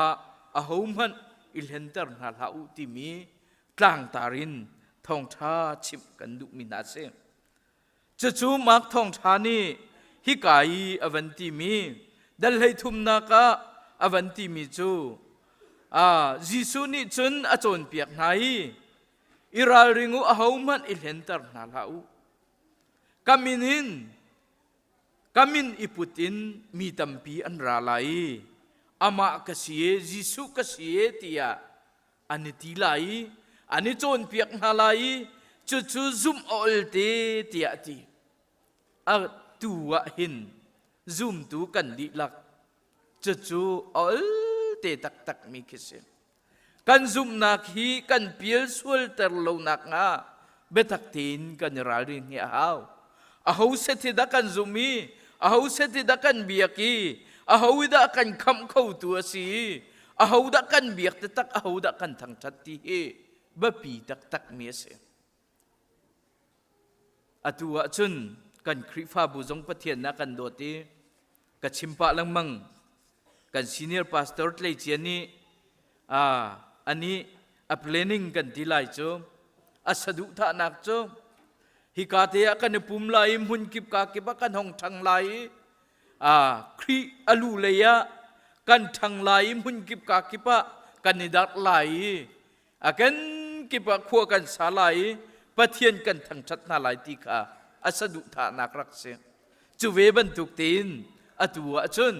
hau man ilhenter na lau ti mi tlang tarin thong tha chim kan du mi na se chu mak thong tha ni hi kai avanti mi dal hai thum na ka avanti mi chu Jesu ni chun achon piak nai iral ringu ahau man ilhenter na lau kamin iputin mi tampi an ralai ama kasiye Jesu kasiye tia ani tilai ani chon piak halai chu zoom olte tia ti tuwa hin zoom tu kan li lak chu olte tak mi kise kan zoom nak hi kan piel sul ter lo nak nga betak tin kan raring ya hau ahau seti da kan zumi ahau seti da kan biaki ahau da kan kham khau tu si ahau da kan biak tak ahau da kan thang that ti he bapi tak mi se atua chun kan khrifa bu jong pathian na kan do ti ka chimpa lang mang kan senior pastor tlei chiani ani a planning kan tilai chu asadu tha nak chu hi ka te kan pum lai mun kip ka ki ba kan hong thang lai khri alu leya kan thang lai mun kip ka ki pa kan ni dak lai akan ki pa khua kan sa lai pathian kan thang chat na lai ti kha asadu tha nak rak se chu ve ban tuk tin atua chun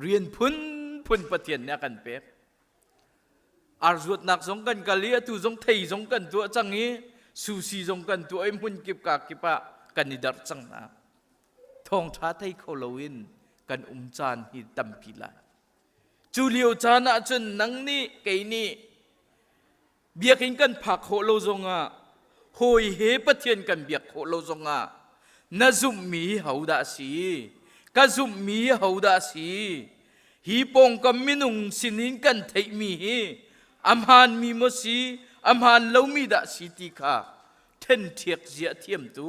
rian phun pathian na kan pe arzut nak jong kan kalia tu jong thei jong kan tu changi susi jong kan tu ai mun kip ka kipa kan ni dar chang na thong tha thei kholowin kan chan hi tampi la chu liu chana chun nang ni ke ni biakin kan phak kholo zonga hoi he pathian kan biak kholo zonga na zum mi hauda si ka zum mi hauda si hi pong kam minung sinin kan thei mi hi amhan mi mo si amhan lo mi da si ti kha then thiek zia thiam tu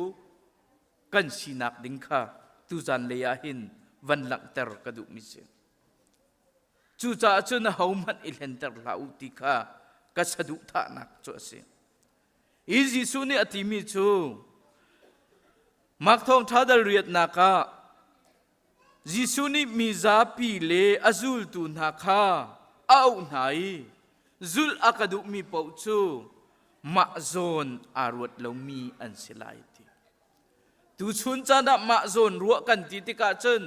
kan sinak ding kha tu zan leya hin van lang ter ka du mi se chu cha chu na hauman ilhen ter la u ti kha ka sadu tha nak cho se izi su ni atimi chu mak thong tha dal riat na ka Jisu ni miza pi le azul tu na kha au nai zul akadu mi pau chu ma zon arwat lo mi an silai ti tu chun cha da ma zon ruwa kan ti ti ka chen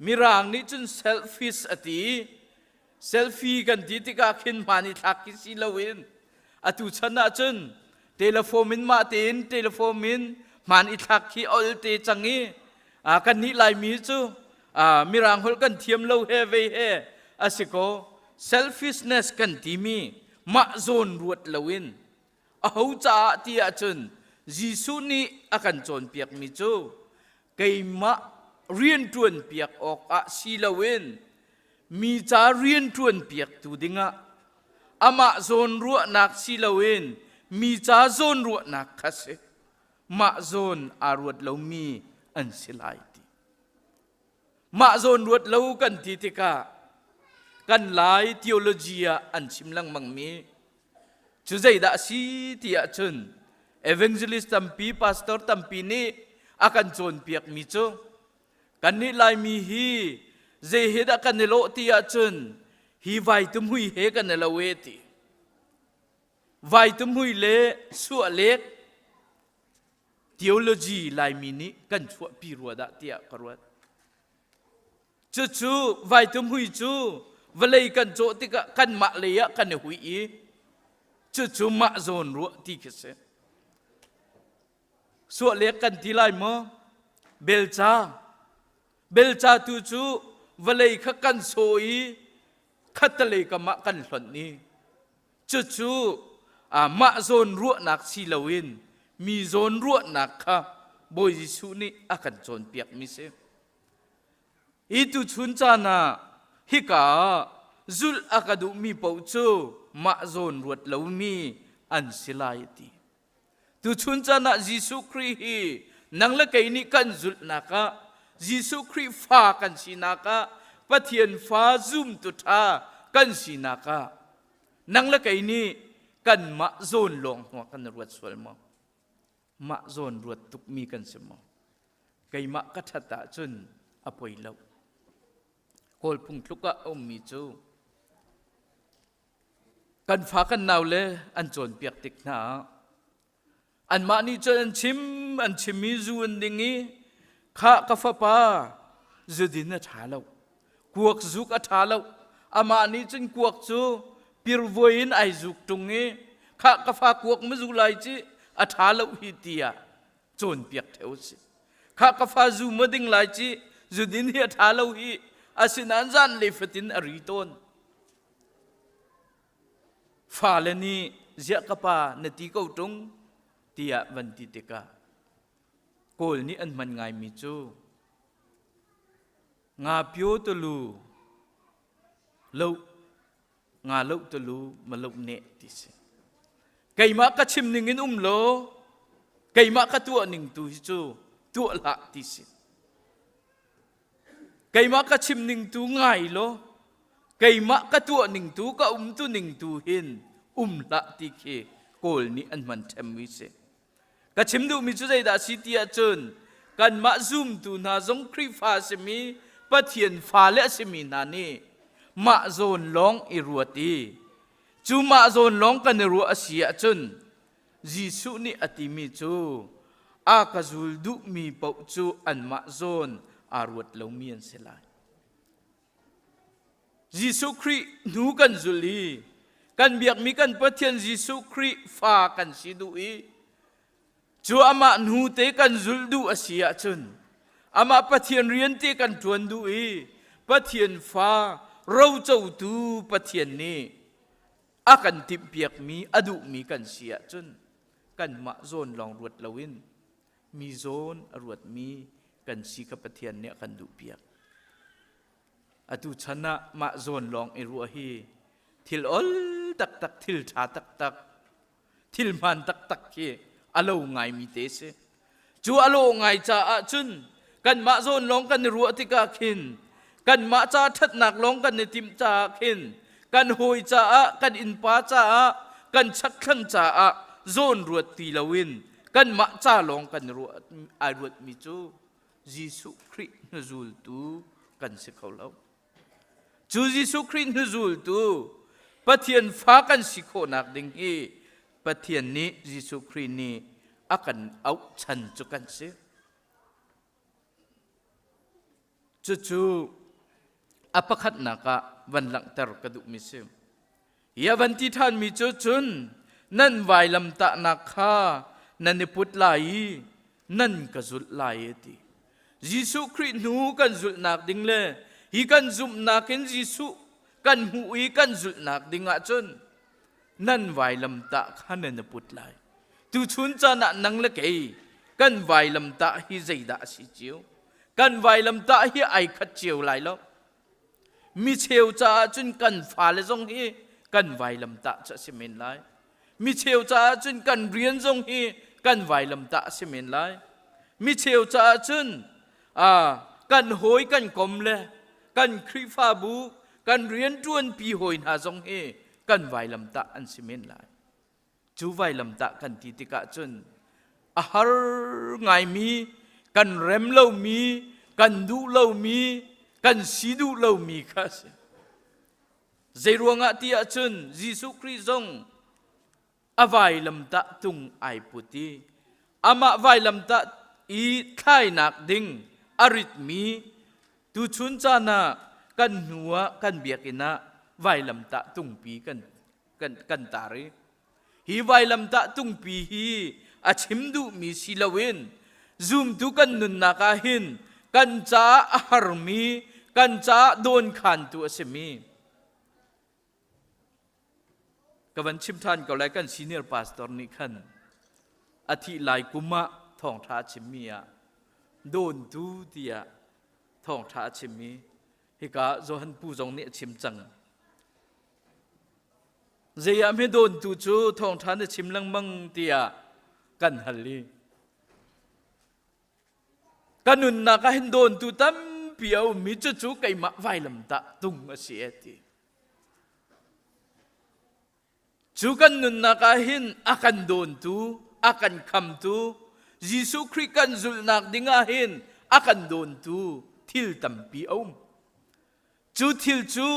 mirang ni chun selfish ati selfie kan ti ti ka khin mani thak ki si lawin atu chana chen telephone min ma tin telephone min man i thak ki ol te changi kan ni lai mi chu มีรางหลกันเทียมเล่าเฮเวเฮอาศัยก็ selfishness กันที่มีมาโซนรวดลวินเอาจ่าที่อาจนยิสุนี่อากันโจนเปียกมิจูไกมาเรียนจวนเปียกออกอาศิลวินมีจ่าเรียนจวนเปียกตูดิงะอามาโซนรัวนักศิลวินมีจ่าโซนรัวนักคัสมาโซนอารวดเหลามีอันสิไลตีมาโซนรวดเหลากันทีติกากันหลายทีโอโลจีอันชิมลังมังมีจุดใจด่าสีที่อาจนเอเวนเจลิสต์ตัมปีพาสตอร์ตัมปีนี้อากันโจนเปียกมิจูกันนี่ลายมีฮีเจเหดกันเนโลที่อาจนฮีไวตุมหุยเฮกันเนลเวตีไวตุมหุยเล่สัวเล็กทีโอโลจีลายมีนี้กันชัวปีรัวดะที่อากรวดจู่ๆไวตุมหุยจู่เวลัยกันโจติกะกันมาเลยะกันหุยอีจู่ๆมาโซนรัวที่คิดเสส่วนเล็กกันที่ไรมั้งเบลชาจู่ๆเวลัยขกันโซอีขัดเลยกับมากันหล่นนี้จู่ๆมาโซนรัวนักศิลวินมีโซนรัวนักค่ะบอยยิสุนี่อากันโจนเปียกมิเซอีตุชุนจานาฮิกาจุลอากาดุมีปูจูมาโซนรวดเหลามีอันสิลายตีตุชุนจานายิสุครีฮีนังละไกนี่กันจุลนักะยิสุครีฟ้ากันสินักะปะเทียนฟ้าซุมตุทากันสินักะนังละไกนี่กันมาโซนลงหัวกันรวดสวลมาโซนรวดตุกมีกันสมอไกมากัทตาจุนอภัยเลวโคลพุงทุกะอมมีจูกันฟ้ากันนาวเลอันโจนเปียกติกนาอันมานี่จนชิมมีจูอันดิงีข้ากาฟปาจุดินอัฐาเลวกวกจุกอัฐาเลวอามานี่จนกวกจูปิรวยินไอจุกตุงงี้ข้ากาฟากวกไม่จุไลจีอัฐาเลวฮิตียโจนเปียกเทวสิข้ากาฟาจูไม่ดิ่งไลจีจุดินเฮียอัฐาเลวฮีอาศินันจันเลฟตินอริตอนฟาเลนีเจ้ากปานติกาวตงที่อาวันติเตกาโกลนี้อันมันไงมิจูงาพิโอตลูลูงาลูตลูมาลูเนติเสไก่มากัชิมหนึ่งอินโลไก่มากัตัวหนึ่งตุฮิจูตัวละติเสไก่มากัชิมหนึ่งตูง่ายโลไก่มากัตัวหนึ่งตูก็ตัวหนึ่งตูหินละติเคโกลนี้อันมันเทมวิเศษกัชิมดูมิจุใจดาสิติอาจนกันมาซุมตูนาจงครีฟ้าเสมีปะเทียนฟ้าและเสมีนานีมาโซนลองอิรัวตีจูมาโซนลองกันรัวอาเซียจนยิสุนี่อติมิจูอากาจูลดุมีปกจูอันมาโซนอารวดเหลามีอันเสลายยิสุครินูกันจุลีกันเบียกมีกันปะเทียนยิสุคริฟ้ากันสิดูอีจูอามานูเตกันจุลดูอาเซียจนอามาปะเทียนเรียนเตกันทวนดูอีปะเทียนฟ้าเราเจ้าตูปะเทียนนี้อากันติเบียกมีอดุมีกันเสียจนกันมาโซนลองรวดเหลวินมีโซนรวดมีกันสีกับปะเทียนเนี่ยกันดูเปียกอตุชนะมาโซนลองเอรัวฮีทิลอลตักทิลชาตักทิลมันตักเฮอโลไงมีเตเสจูอโลไงจ่าจุนกันมาโซนลองกันรัวติกาขินกันมาจ่าทัดหนักลองกันในติมจ่าขินกันหอยจ่ากันอินปาจ่ากันชักขันจ่าโซนรัวตีลวินกันมาจ่าลองกันรัวอารวดมิจูยิสุคริสต์นจูลตูกันสิเขาเล่าจูยิสุคริสต์นจูลตูปะเทียนฟ้ากันสิโคนักดิ่งฮีปะเทียนนี้ยิสุคริสต์นี้อากันเอาฉันจุกันเสียจู่ๆอปขัดนักวันหลังตรกดุมิเสมยาวันที่ท่านมีจุนนั่นวายลำตะนักข้านั่นนิพุทธไหลนั่นกระสุดไหลตี Gisu Christ nu kan zul nak ding le hi kan zum nakin Gisu kan hui kan zul nak ding a chun nan vai lam ta khanen put lai tu chun cha na nang le ke kan vai lam ta hi zaida si chiu kan vai lam ta hi ai khat chiu lai lo mi cheu cha chun kan fa le jong hi kan vai lam ta cha simen lai mi cheu cha chun kan rian jong hi kan vai lam ta simen lai mi cheu cha chun kan hoi kan kom le kan khri fa bu kan rian tuan pi hoi na jong hi kan vai lam ta an simen lai chu vai lam ta kan ti ti ka chun a har ngai mi kan rem lo mi kan du lo mi kan si du lo mi kha se zai ruanga ti a chun Gisu Christ jong a vai lam ta tung ai puti ama vai lam ta i khai nak ding arit mi tu chun cha na kan nuwa kan biakina vai lam ta tung pi kan tari hi vai lam ta tung pi hi a chim du mi silawin zoom tu kan nun na ka hin kan cha har mi kan cha don khan tu asemi kawan chim than ko lai kan senior pastor ni khan athi lai kuma thong tha chimia don tu tia thong tha chimi hi ka zo han pu jong ni chim chang zeya me don tu chu thong tha ne chim lang mang tia kan halli kanun na ka hin don tu tam piau mi chu chu kai ma vai lam ta tung a si ati chu kanun na ka hin akan don tu akan kham tu Gisu Christ kan zul nak dinga hin akan don tu thil tam pi om chu thil chu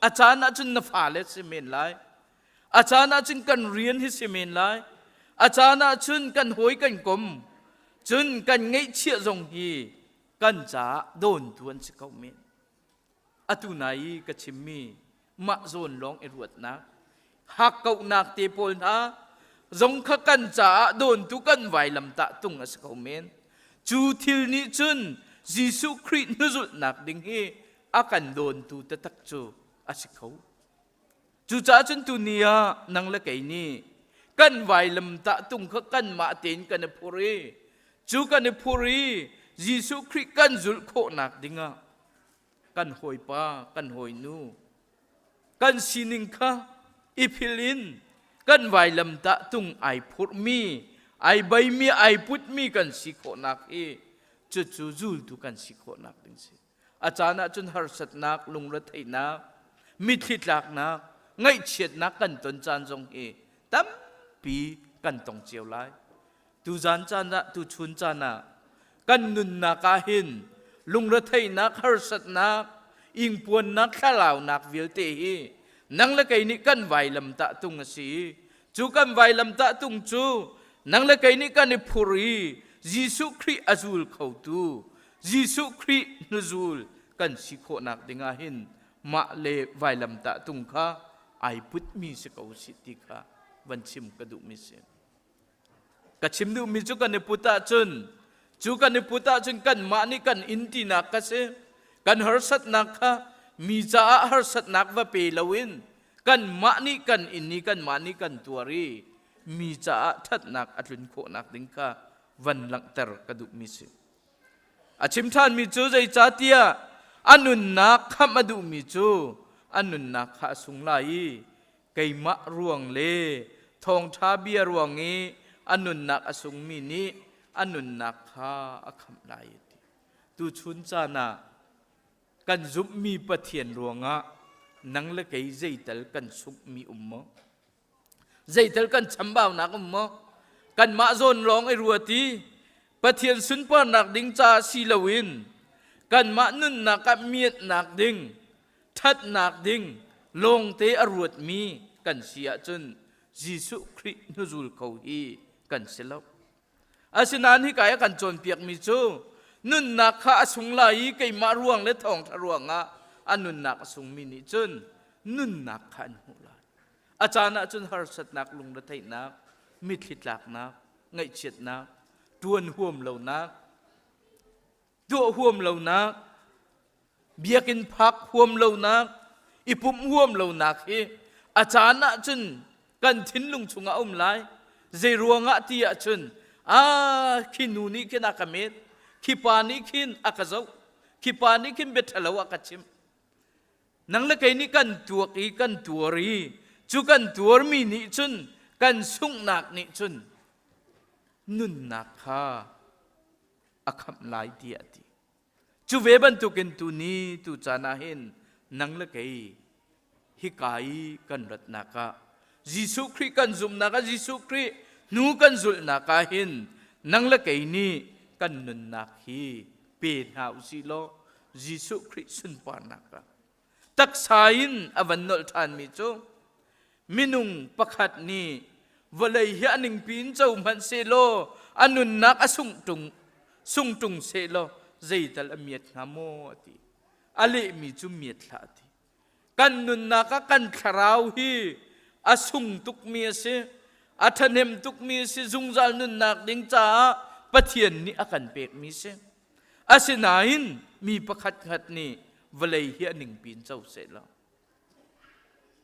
achana chun na fa le simen lai achana chun kan rian hi simen lai achana chun kan hoi kan kom chun kan ngei chia jong hi kan cha don tuan si kau men atu nai ka chimmi ma zon long erut na hak kau nak te pol na zong kha kan cha don tu kan vai lam ta tung as kau men chu thil ni chun Gisu Christ nu zul nak ding hi akan don tu ta tak chu as kau chu cha chun tu nia nang la kai ni kan vai lam ta tung kha kan ma ten kan phuri chu kan phuri Gisu Christ kan zul kho nak dinga kan hoi pa kan hoi nu kan sining kha ipilin kan vai lam ta tung ai phur mi ai bai mi ai put mi kan si kho nak e chu chu zul tu kan si kho nak ding si achana chun har sat nak lung ra thai na mi thit lak na ngai chiat nak kan ton chan jong e tam pi kan tong chiao lai tu jan chan na tu chun chan na kan nun na ka hin lung ra thai nak har sat nak ing puan nak khalaw nak vil te hi nang la kai ni kan vai lam ta tung si chu kan vai lam ta tung chu nang la kai ni kan ni phuri Gisu Christ azul khau tu Gisu Christ nuzul kan si kho nak dinga hin ma le vai lam ta tung kha ai put mi se kau si ti kha van chim ka du mi se ka chim du mi chu kan ni puta chun chu kan ni puta chun kan ma ni kan inti na ka se kan har sat nak kha mi cha har sat nak va pe lawin kan ma ni kan inni kan ma ni kan tuari mi cha that nak atlun kho nak ding kha van lang ter ka du mi se achim than mi chu zai cha tia anun nak kham adu mi chu anun nak kha sung lai kai ma ruang le thong tha bia ruang e anun nak asung mi ni anun nak kha akham lai tu chun cha na kan zup mi pathian ruanga nang la kai zaital kan sup mi ummo zaital kan chambaw nak ummo kan ma zon long ai ruati pathian sun pa nak ding cha silawin kan ma nun nak miet nak ding that nak ding long te arut mi kan sia chun Gisu Christ nuzul khau hi kan selo asinan hi kaya kan chon piak mi chu nun nak kha asung lai kai ma ruang le thong tha ruanga anun nak asung mi ni chun nun nak khan hu la achana chun har sat nak lung da thai nak mit hit lak nak ngai chet nak tuan huam lo nak ตัวห่วมเหล่านักเบียกินพักห่วมเหล่านักอีปุ่มห่วมเหล่านักเฮอาจารย์นะจุนกันทิ้นลุงชุงอาไลเจรัวงะตีอาจุนขินูนี้ขินอากาเมดขิปานี้ขินอากาเจ้าขิปานี้ขินเบ็ดทะเลวะกัจฉิมนังละไกนี้กันตัวกีกันตัวรีจูกันตัวมีนิจุนกันสุงนักนิจุนนุนนักข้าอาคำลายเดียดีจูเวบันตุกินตุนีตุจานาเห็นนังละไกฮิกายกันรัตนักยิสุคริกันซุมนักยิสุครินูกันซุลนักเห็นนังละไกนี้กันนุนนักฮีเป็นหาอุสิโลยิสุคริสุนปานักตักสายินอวันนอลทานมิโจมินุงประคัดนี้วลัยยะนิงปีนเจ้ามันเซโลอนุนนักสุงตุงเซโลใจตัลเมียดงามโมติอเลมีจุเมียดลาติกันนุนนักกันคราวฮีอสุงตุกเมียเซอัทเนมตุกเมียเซจุงจัลนุนนักดิงจ้าปะเทียนนี้อากันเปกมีเซอาเซนาอินมีประคัดขัดนี้วลัยยะนิงปีนเจ้าเซโล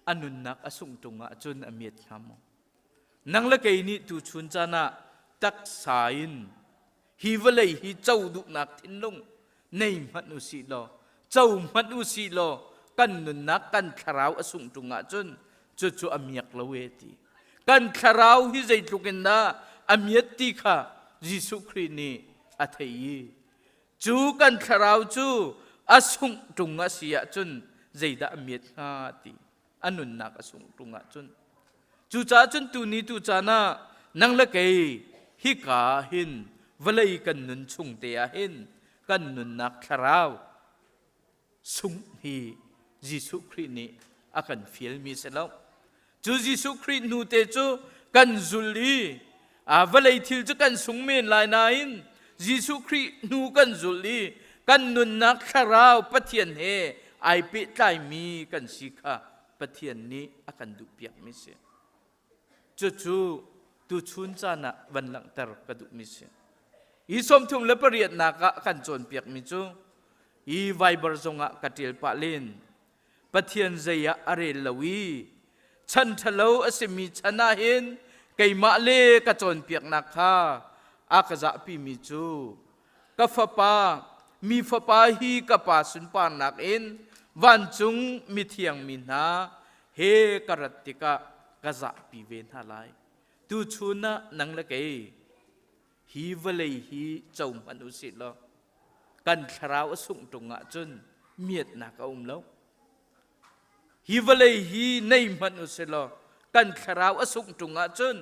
อนุนนักอสุงตุงะจุนอเมียดงามโมนังละไกนี้ตูชุนจานะตักสายินฮีวเลยฮีเจ้าดุนักทิ้นลงในมันุสีโลเจ้ามันุสีโลกันนุนนักกันคราวอสุงตุงะจนจุอเมียกละเวทีกันคราวฮีใจทุกินดาอเมียติค่ะยิสุครีนีอัทยีจูกันคราวจูอสุงตุงะเสียจนใจดาอเมียตฮาตีอนุนนักอสุงตุงะจนจูจ้าจนตูนี้ตูจานะนังละเกยฮิกาหินวลัยกันนุนชุงเตียหินกันนุนนักคราวสุงฮียิสุครินีอากันฟิลมีเสแล้วจูยิสุครินูเตจูกันจุลีวลัยทิลจูกันสุงเมนลายนาอินยิสุครินูกันจุลีกันนุนนักคราวปะเทียนเฮไอเปิไตมีกันสิกาปะเทียนนี้อากันดุเปียกมิเสจู่ตูชุนจานะวันหลังตรกระดุมิเสอีสมทุมเลปเรียดนักกันจนเปียกมิจูอีไวบร์จงะกัติลปะเลนปะเทียนเซียอาเรลวีฉันทะเลาอสิมีชนะเห็นไกมาเลกจนเปียกนักข้าอากจะพิมิจูกัฟปามีฟปาฮีกับปาสุนปานักเอ็นวันจุงมิเทียงมินาเฮกรัตติกะกะจะปีเวนหาไลตูชูนะนังละเกยฮีวเลยฮีเจ้ามันอุสิโลกันคราวสุงตรงะจนเมียดนักอุ้มแล้วฮีวเลยฮีในมันอุสิโลกันคราวสุงตรงะจน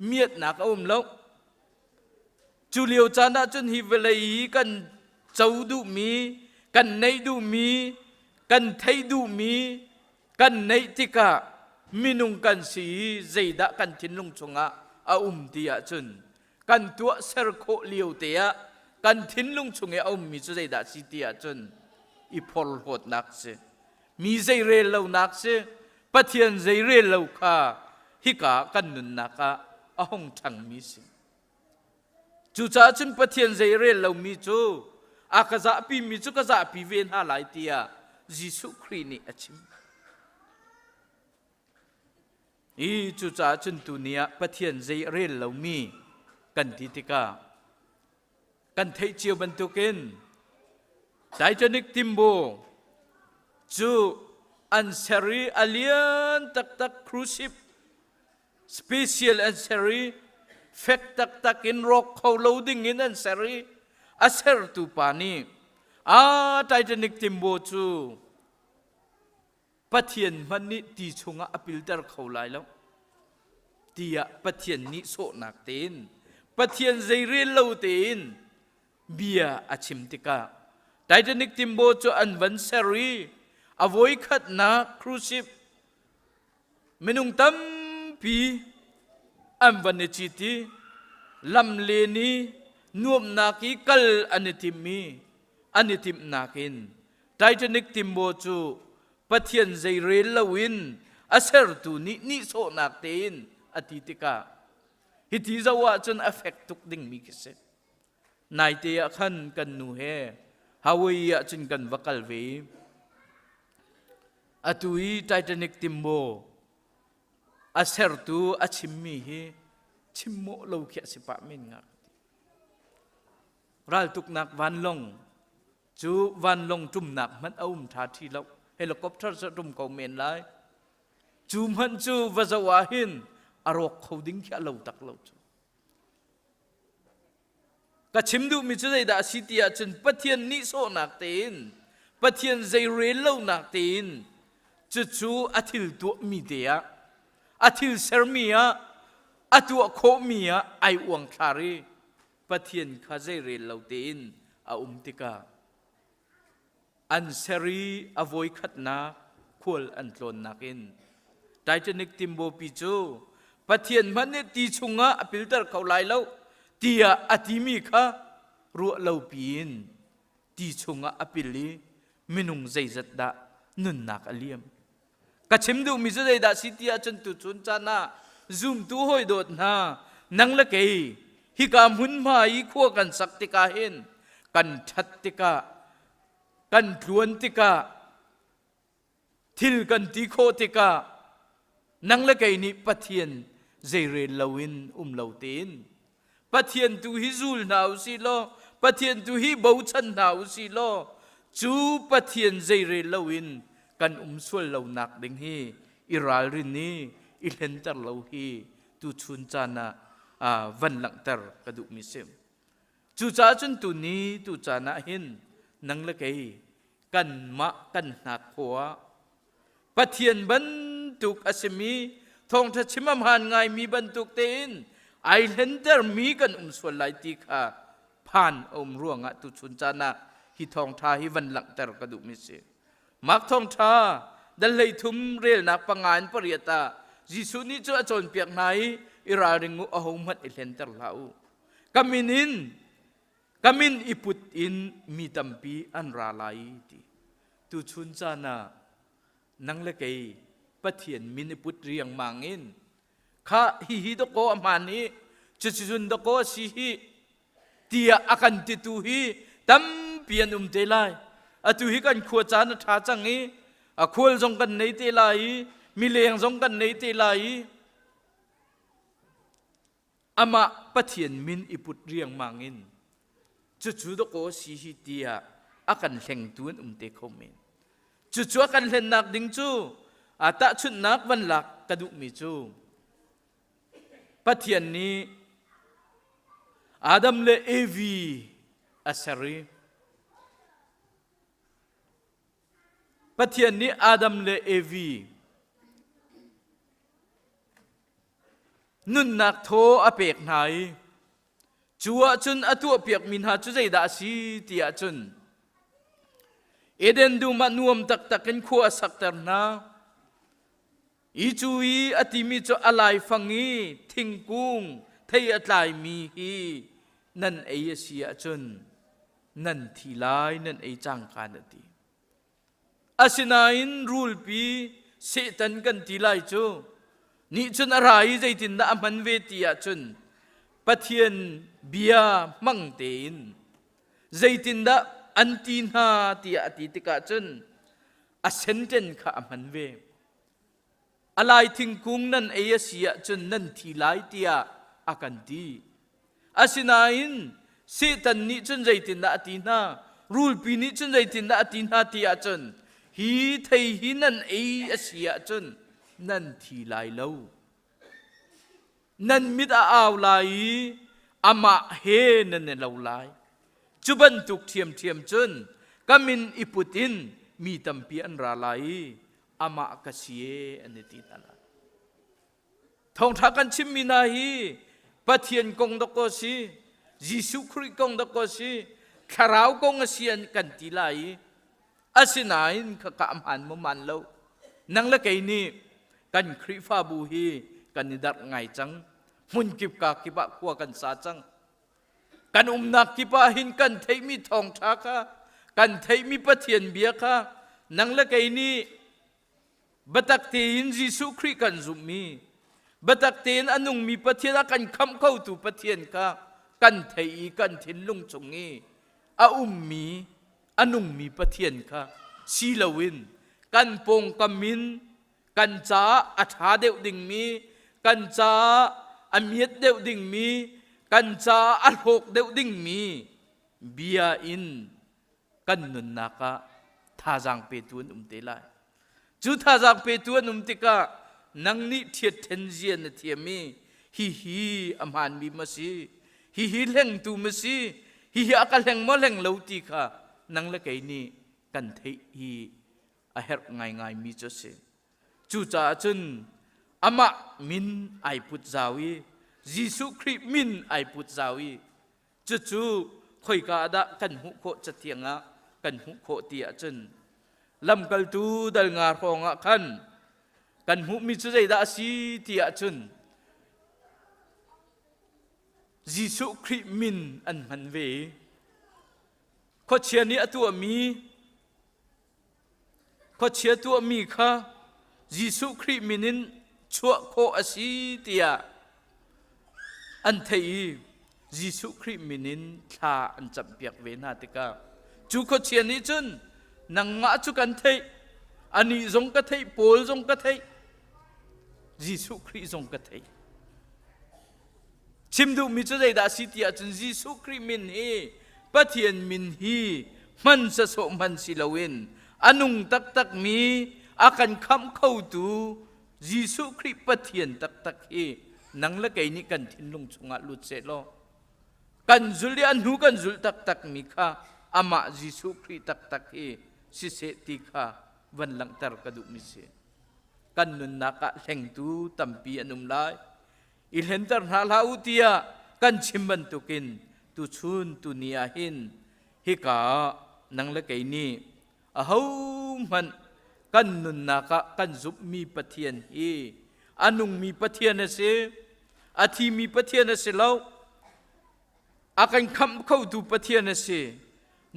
เมียดนักอุ้มแล้วจูเลียวจานะจนฮีวเลยฮีกันเจ้าดูมีกันในดูมีกันไทยดูมีกันในติกะมินุงกันสีใจดะกันทิ้นลงชงะเตียจนกันตัวเซอร์โคเลียวเตียกันทิ้นลงชงะมีใจดะสีเตียจนอีพอลหดนักเสมีใจเรลเรานักเสปะเทียนใจเรลเราค่ะฮิกากันนุนนักห้องทังมีสิจูจ้าจนปะเทียนใจเรลเรามีจูอากาจะปีมีจูกาจะปีเวนหาหลายเตียยิสุครีนีอชิมอีจุจ้าจนตุเนียปะเทียนใจเรลเรามีกันทิติกากันเทเจียวบรรทุกินไททานิกทิมโบจูอันเซรีอเลียนตักครูชิปสเปเชียลอันเซรีเฟกตักอินร็อกเขาโลดิ้งอินอันเซรีอาเซอร์ตูปานีไททานิกทิมโบจูปะเทียนมันนี่ตีชงอปิลเตอร์เขาไล่แล้วตีปะเทียนนี่โซนักเต้นปะเทียนใจเรียนเล่าเต้นเบียอาชิมติกาไททานิกทิมโบจูอันวันเซรีอโวยขัดนักครูชิปเมนุงตัมปีอันวันเนจิตีลำเลนีนวมนาคีกัลอันทิมนาคินไททานิกทิมโบจูปะเทียนใจเรลลวินอาเซอร์ตูนี่โซนักเต้นอติติกาฮิติจาวะจนเอฟเฟกตุกดิ่งมีกิเสนายเตียขันกันนูเฮ Hawaii chun kan vakal ve atui Titanic timbo aser tu achimmi hi chimmo lo khia sipa min nga ral tuk nak van long chu van long tum nak man aum tha thi lo helicopter sa tum ko men lai chu man chu vazawa hin arok khoding khia lo tak lo chu ka chimdu mi chu dai da sitia chun pathian ni so nak tin pathian zai re lo nak tin chu chu athil tu mi dia athil sermia atu kho mia ai uang thari pathian kha zai re lo tin a tika an seri avoi khatna khol an tlon nakin Titanic timbo pi chu pathian man ti chunga filter khaulai lo tia atimi kha ru lo pin ti chunga apili minung zaizat da nun nak aliam ka chimdu mi zai da sitia chun tu chun chana zoom tu hoi dot na nang la kei hi ka mun mai kho kan saktika hen kan thattika kan tluan tika thil kan ti kho tika nang la kei ni pathian zai re lawin lo tin pathian tu hi zul nau si lo pathian tu hi bau chan nau si lo chu pathian zai re lawin kan sual lo nak ding hi iral rin ni ilen tar lo hi tu chun chana van lang tar kadu misem chu cha chun tu ni tu chana hin nang la kai kan ma kan nak khoa pathian ban tuk asemi thong tha chimam han ngai mi ban tuk tin ai lenter mi kan sual lai ti kha phan ruanga tu chun chana hi thong tha hi van lang tar kadu misem mak thong tha dal lei thum rel nak pangan pariata jisu ni chu achon piak nai ira ringu ahom hat ilenter lau kamin iput in mi tampi an ra lai ti tu chun chana nang le kei pathian min iput riang mangin kha hi do ko amani chuchun do ko si hi tia akan ti tu hi tam pian te lai atu hi kan khua chana tha changi a khol jong kan nei te lai mi leng jong kan nei te lai ama pathian min iput riang mangin chu do ko si hi tia akan hleng tun te khomen chu akan hlen nak ding chu ata chut nak van lak kadu mi chu pathian ni Adam le Evi asari pathian ni Adam le Evi nun nak tho apek nai chua chun atu apiak min ha chu zai da si tia chun eden du manuam tak takin khua saktar na i chui atimi cho alai fangi thingkung thei atlai mi hi nan ei sia chun nan thilai nan ei chang kan ati asinain rule pi setan kan tilai chu ni chun arai zaitin da aman ve tia chun pathian bia mangtein zaitin da antina tia ati tika chun asenten kha aman ve alai thingkung nan ei sia chun nan thilai tia akan ti asinain setan ni chun zaitin da atina rule pi ni chun zaitin da atina tia chun hi thei hi nan ei asia chun nan thi lai lo nan mit a aw lai ama he nan ne lo lai chuban tuk thiam chun kamin iputin mi tampi an ra lai ama kasie aneti tala thong tha kan chim mi na hi pathian kong do ko si jisu khri kong do ko si kharau kong asian kan ti lai asinain ka amhan mo man lo nang la kai ni kan khri fa bu hi kan ni dar ngai chang mun kip ka kipa khwa kan sa chang kan nak kipa hin kan thei mi thong tha kha kan thei mi pathian bia kha nang la kai ni batak te in jisu khri kan zum mi batak ten anung mi pathian kan kham khau tu pathian ka kan thei kan thin lung chungi a mi อันนุ่งมีปะเทียนค่ะสีลวินกันปงกำมินกันจ้าอัฐาเดวดิ่งมีกันจ้าอเมียดเดวดิ่งมีกันจ้าอัลหกเดวดิ่งมีเบียอินกันนุนนักะท่าจังเปตุนเตลัยจูท่าจังเปตุนติกะนังนิเทียเทนเจียนเทียมีฮิอมานมีมาซีฮิเล่งตูมาซีฮิอากาเล่งมะเล่งเลวติกะนังละไกนี่กันเทฮีอาเฮรง่ายมีจุดเสจูจ่าจุนอามามินไอพุทธาวียิสุคริมินไอพุทธาวีจู่คอยกาดะกันหุโคจะเทียงะกันหุโคเตียจุนลำกัลตูดัลงาคองะคันกันหุมิจุใจดาสีเตียจุนยิสุคริมินอันมันเวข้อเชียนี้ตัวมีข้อเชียตัวมีค่ะยิสุคริมินินชั่วโคอสีเตียอันเทยยิสุคริมินินชาอันจับเปียกเวนาติกาจูข้อเชียนี้จุนนังงะจุกันเทยอันนี้จงกะเทยโพลจงกะเทยยิสุคริจงกะเทยชิมดูมิจุใจดาสีเตียจุนยิสุคริมินเฮปะเทียนมินฮีมันสะสมมันสิลวินอนุงตักมีอาการคำเข้าตูยิสุคริปะเทียนตักเฮนังละไกนี่กันทินลงชงะลุดเสลอกันจุลอันหูกันจุลตักมีค่ะอามายิสุคริตักเฮสิเสติค่ะวันหลังตรกดุมิเสกันนุนนักแห่งตูตัมปีอนุมลายอิเลนตร์นาลาอุติยากันชิมบันตุกินตุชุนตุเนียหินฮิกานังละไกนี่อาหูมันกันนุนนักกันจุบมีปะเทียนฮีอานุงมีปะเทียนเสอาทีมีปะเทียนเสเล่าอากันคำเข้าตูปะเทียนเส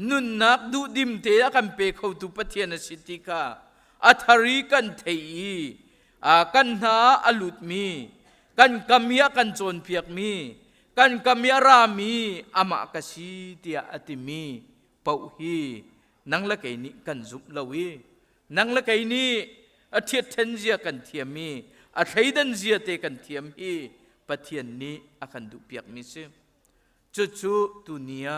นุนนักดูดิมเตะกันเปเข้าตูปะเทียนสิติกาอัธาริกันเทยอากันหาอลุดมีกันกำยากันโจนเพียกมีกันกำยารามีอามากสีเตียอติมีเป่าฮีนังละไกนี่กันจุบลาวีนังละไกนี่อาเทียเทนเจียกันเทียมีอาไทยดันเจียเตกันเทียมฮีปะเทียนนี้อากันดูเปียกมิเซจู่ตุเนีย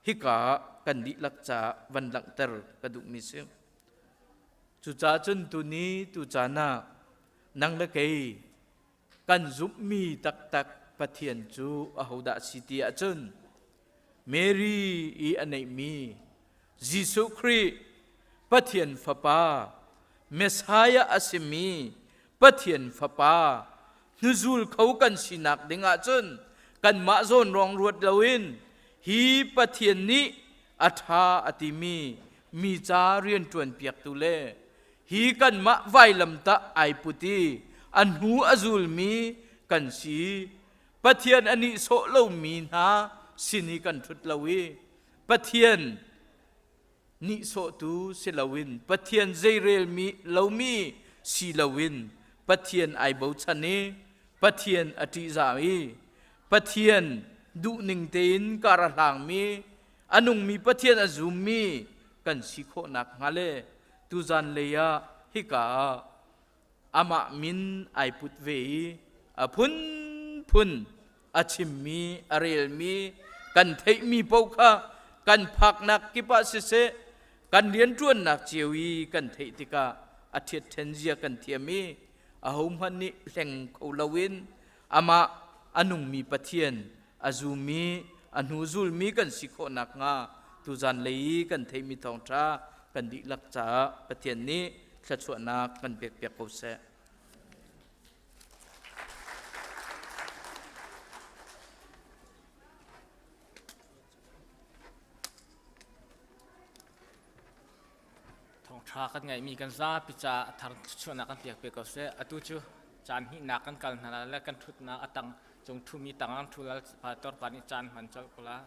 ฮิกากันดิลักษาวันหลังเตอร์กระดูมิเซจู่จ้าจนตุนี้ตุจานานังละไกกันจุบมีตักปะเทียนจูอาหูดาสิติอาจนเมรีอีอันไหนมียิสุคริปะเทียนฟ้าป้าเมสไฮยาอาเซมีปะเทียนฟ้าป้านุจูลเขากันสินักเดงอาจนกันมาโซนรองรวดลาวินฮีปะเทียนนี้อัฐาอติมีจาเรียนจวนเปียกตุเลฮีกันมาไวลำตะไอปุตีอันหูอจูลมีกันสีปะเทียนอันนี้โซเลามีนาสินีกันทุดลาวีปะเทียนนิโซตูเซลาวินปะเทียนเจเรลมีลามีสีลาวินปะเทียนไอบูชันเนปะเทียนอติจามีปะเทียนดูหนึ่งเตนการหลังมีอนุงมีปะเทียนอจูมีกันสิโคนักฮาเลตุจันเลยาฮิกาอามามินไอพุทเวอพุนอาชิมมีอาเรลมีกันเทมีปกะกันพักนักกิปัสเสกันเรียนจวนนักเจียวีกันเทติกาอาทิตย์เทนเจียกันเทียมีอาหุมฮันนี่แหล่งคูลาวินอามาอนุงมีปะเทียนอาจูมีอนุจูลมีกันสิโคนักงาตุจันเลยกันเทมีทองจ้ากันดิลักจ้าปะเทียนนี้ชัดชวนักกันเปียกกุเสทากันไงมีกันซาปิจาทางชวนนักกันเปียกก็เสอตุจูจานหินักกันกันนั่นแหละกันทุดนักตังจงทุมีตังทุลปาตอร์ปานิจานมันเจ้ากุลา